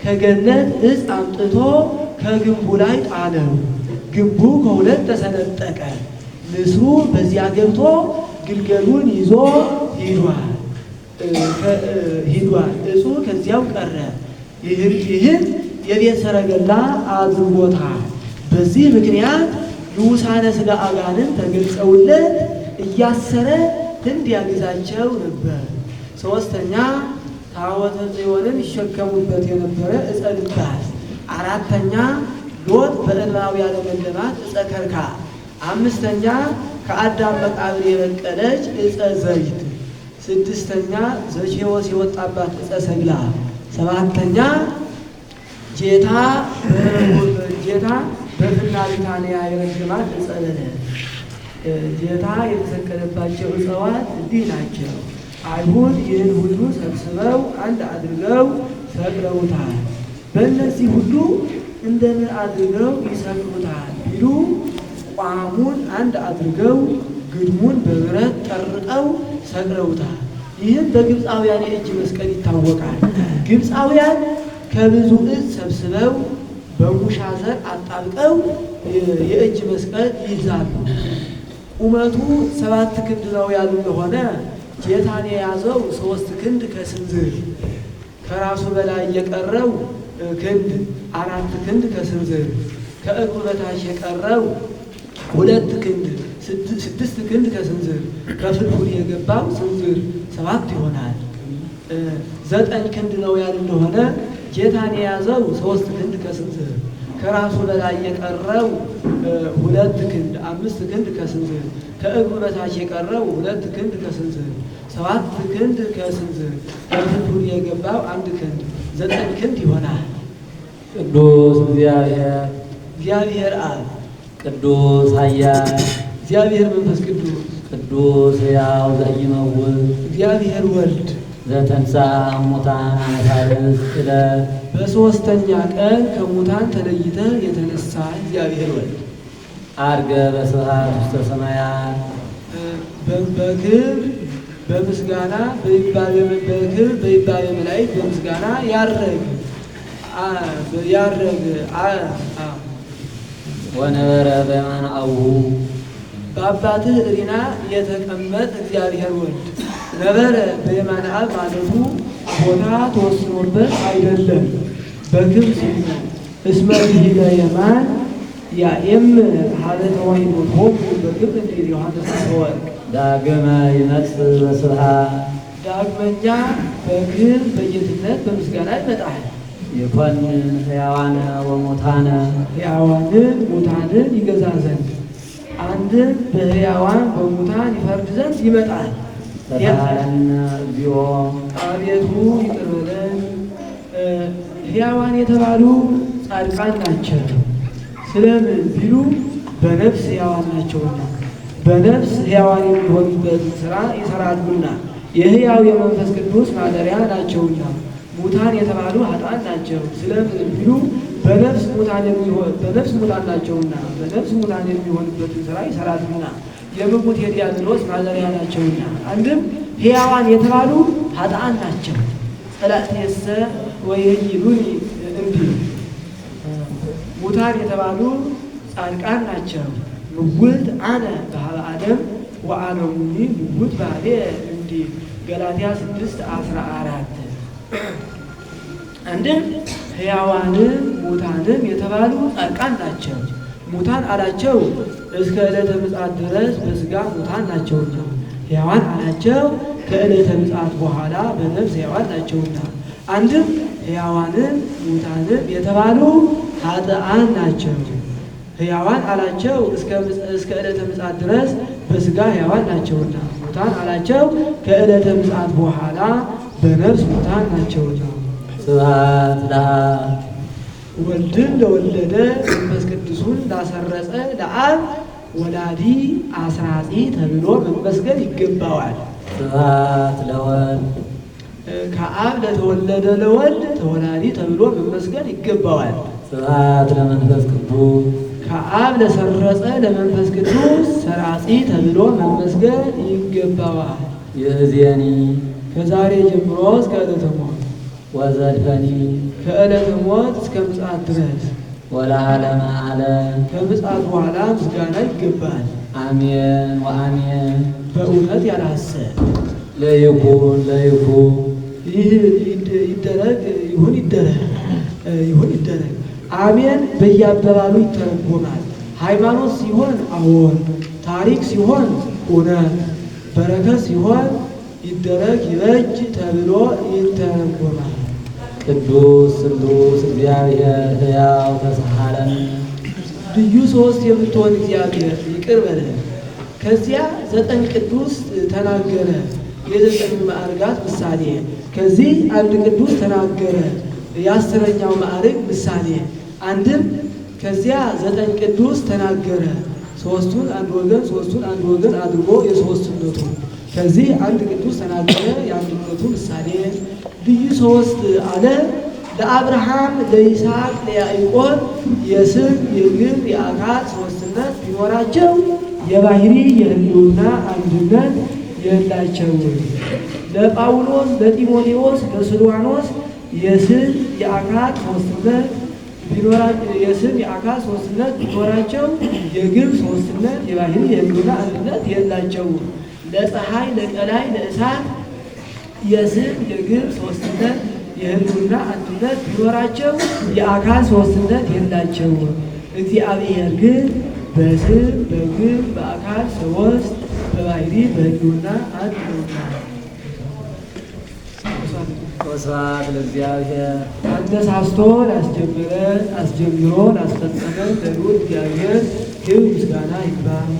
B: ከገነት ዕፅ አምጥቶ ከግንቡ ላይ ጣለው። ግንቡ ከሁለት ተሰነጠቀ። ንስሩ በዚያ ገብቶ ግልገሉን ይዞ ሂዷል። ዕፁ ከዚያው ቀረ። ይህን የቤት ሰረገላ አድርጎታል። በዚህ ምክንያት ንዑሳነ ሥጋ አጋንንት ተገልጸውለት እያሰረ እንዲያግዛቸው ነበር። ሶስተኛ ታቦተ ጽዮንን ይሸከሙበት የነበረ ዕፀ ልባስ 4ኛ ሎጥ በእባቡ ያለመለማት ዕፀ ከርካ። 5ኛ ከአዳም መቃብር የበቀለች ዕፀ ዘይት። 6ኛ ዘኬዎስ የወጣባት ዕፀ ሰግላ። 7ኛ ጌታ በፍና ቢታንያ የረገማት ዕፀ በለስ። ጌታ የተሰቀለባቸው ዕፀዋት እንዲህ ናቸው። አይሁድ ይህን ሁሉ ሰብስበው አንድ አድርገው ሰቅለውታል። በእነዚህ ሁሉ እንደምን አድርገው ይሰቅሉታል ቢሉ ቋሙን አንድ አድርገው ግድሙን በብረት ጠርቀው ሰቅለውታል። ይህም በግብፃውያን የእጅ መስቀል ይታወቃል። ግብፃውያን ከብዙ እጽ ሰብስበው በሙሻ ዘር አጣብቀው የእጅ መስቀል ይይዛሉ። ቁመቱ 7 ክንድ ነው ያሉ እንደሆነ ጌታን የያዘው 3 ክንድ ከስንዝር፣ ከራሱ በላይ የቀረው ክንድ 4 ክንድ ከስንዝር፣ ከእግሩ በታች የቀረው 2 ክንድ 6 ክንድ ከስንዝር፣ ከፍልፉል የገባው ስንዝር 7 ይሆናል። 9 ክንድ ነው ያሉ እንደሆነ ጌታን የያዘው 3 ክንድ ከስንዝር፣ ከራሱ በላይ የቀረው 2 ክንድ 5 ክንድ ከስንዝር፣ ከእግሩ በታች የቀረው 2 ክንድ ከስንዝር 7 ክንድ ከስንዝር፣ ከፍልፉል የገባው 1 ክንድ 9 ክንድ ይሆናል።
A: ቅዱስ እግዚአብሔር
B: አብ፣
A: ቅዱስ ኃያል
B: እግዚአብሔር መንፈስ ቅዱስ፣
A: ቅዱስ ሕያው ዘኢይመውት
B: እግዚአብሔር ወልድ
A: ዘተንሥአ እሙታን አመ ዕለት
B: በ3ኛ ቀን ከሙታን ተለይተ የተነሳ እግዚአብሔር ወልድ
A: ዐርገ በስብሐት ውስተ ሰማያት
B: በክብር በምስጋና በክብር በይባቤ መላእክት በምስጋና ያረገ
A: ወነበረ በየማነ አቡሁ
B: በአባትህ እሪና የተቀመጠ እግዚአብሔር ወልድ ነበረ በየማነ አብ ማለቱ ቦታ ተወስኖበት አይደለም፣ በክብር ሲል ነው። እስመ ብሂለ የማን ያኤም ሀለ ተዋሂዶቶሙ በክብር እንዲል ዮሐንስ ወርቅ
A: ዳግመ ይመጽእ በስብሐት
B: ዳግመኛ በክብር በጌትነት በምስጋና ይመጣል።
A: ይኮንን ሕያዋነ ወሙታነ
B: ሕያዋንን ሙታንን ይገዛ ዘንድ አንድም በሕያዋን በሙታን ይፈርድ ዘንድ ይመጣል።
A: ተሳሃለነ እግዚኦ
B: አቤቱ ይቅር በለን። ሕያዋን የተባሉ ጻድቃን ናቸው። ስለምን ቢሉ በነፍስ ሕያዋን ናቸውና፣ በነፍስ ሕያዋን የሚሆኑበትን ሥራ ይሠራሉና፣ የሕያው የመንፈስ ቅዱስ ማደሪያ ናቸውና። ሙታን የተባሉ ኃጥአን ናቸው። ስለምን ቢሉ በነፍስ ሙታን ናቸውና፣ በነፍስ ሙታን የሚሆኑበትን ሥራ ይሠራሉና፣ የምውት የዲያብሎስ ማደሪያ ናቸውና። አንድም ሕያዋን የተባሉ ኃጥአን ናቸው። ጸላእትየሰ ወይሄይሉኒ እንዲል ሙታን የተባሉ ጻድቃን ናቸው። ምውት አነ በኀበ አደም ወአለሙኒ ምውት ባሕቤ እንዲል ገላትያ 6:14 አንድም ሕያዋንም ሙታንም የተባሉ ጻድቃን ናቸው። ሙታን አላቸው እስከ ዕለተ ምጽአት ድረስ በሥጋ ሙታን ናቸውና፣ ሕያዋን አላቸው ከዕለተ ምጽአት በኋላ በነፍስ ሕያዋን ናቸውና። አንድም ሕያዋንም ሙታንም የተባሉ ኃጥአን ናቸው። ሕያዋን አላቸው እስከ ዕለተ ምጽአት ድረስ በሥጋ ሕያዋን ናቸውና፣ ሙታን አላቸው ከዕለተ ምጽአት በኋላ በነፍስ ሙታን ናቸውና።
A: ስብሐት ለአብ
B: ወልድን ለወለደ መንፈስ ቅዱሱን ላሰረጸ ለአብ ወላዲ አስራጺ ተብሎ መመስገን ይገባዋል።
A: ስብሐት ለወልድ
B: ከአብ ለተወለደ ለወልድ ተወላዲ ተብሎ መመስገን ይገባዋል።
A: ስብሐት ለመንፈስ ቅዱስ
B: ከአብ ለሰረጸ ለመንፈስ ቅዱስ ሰራጺ ተብሎ መመስገን ይገባዋል።
A: ይእዜኒ
B: ከዛሬ ጀምሮ እስከ ዕለተ ሞት
A: ወዘልፈኒ
B: ከዕለተ ሞት እስከ ምጽአት ድረስ
A: ወለዓለመ ዓለም
B: ከምጽአት በኋላ ምስጋና ይገባል።
A: አሜን ወአሜን።
B: በእውነት ያላሰብ
A: ለይኩን
B: ይህ ይደረግ ይሁን ይደረግ። አሜን በየአበባሉ ይተረጎማል። ሃይማኖት ሲሆን አዎን፣ ታሪክ ሲሆን እውነት፣ በረከት ሲሆን ይደረግ ይበጅ ተብሎ ይተረጎማል።
A: ቅዱስ ስሉስ እግዚአብሔር ሕያው ተሳሃለን
C: ልዩ ሶስት የምትሆን እግዚአብሔር ይቅር በለን። ከዚያ ዘጠኝ ቅዱስ ተናገረ የዘጠኙ ማዕርጋት ምሳሌ። ከዚህ አንድ ቅዱስ ተናገረ የአስረኛው ማዕርግ ምሳሌ። አንድም ከዚያ ዘጠኝ ቅዱስ ተናገረ ሶስቱን አንድ ወገን ሶስቱን አንድ ወገን አድርጎ የሶስትነቱ። ከዚህ አንድ ቅዱስ ተናገረ የአንድነቱ ምሳሌ። ልዩ ሶስት አለ ለአብርሃም ለይስሐቅ ለያዕቆብ የስም የግብር የአካል ሶስትነት ቢኖራቸው የባህሪ የህልውና አንድነት የላቸው። ለጳውሎስ ለጢሞቴዎስ ለስልዋኖስ የስም የአካል ሶስትነት ቢኖራቸው የግብር ሶስትነት የባህሪ የህልውና አንድነት የላቸው። ለፀሐይ ለቀላይ ለእሳት የስም የግብር ሶስትነት የህልውና አንድነት ቢኖራቸው የአካል ሶስትነት የላቸው። እግዚአብሔር ግን በስም በግብር በአካል ሶስት በባህሪ በህልውና አንድ ነውና።
A: ወስብሐት ለእግዚአብሔር
C: አነሳስቶ ላስጀመረን አስጀምሮ ላስፈጸመን ለልዑል እግዚአብሔር ክብር ምስጋና ይግባው።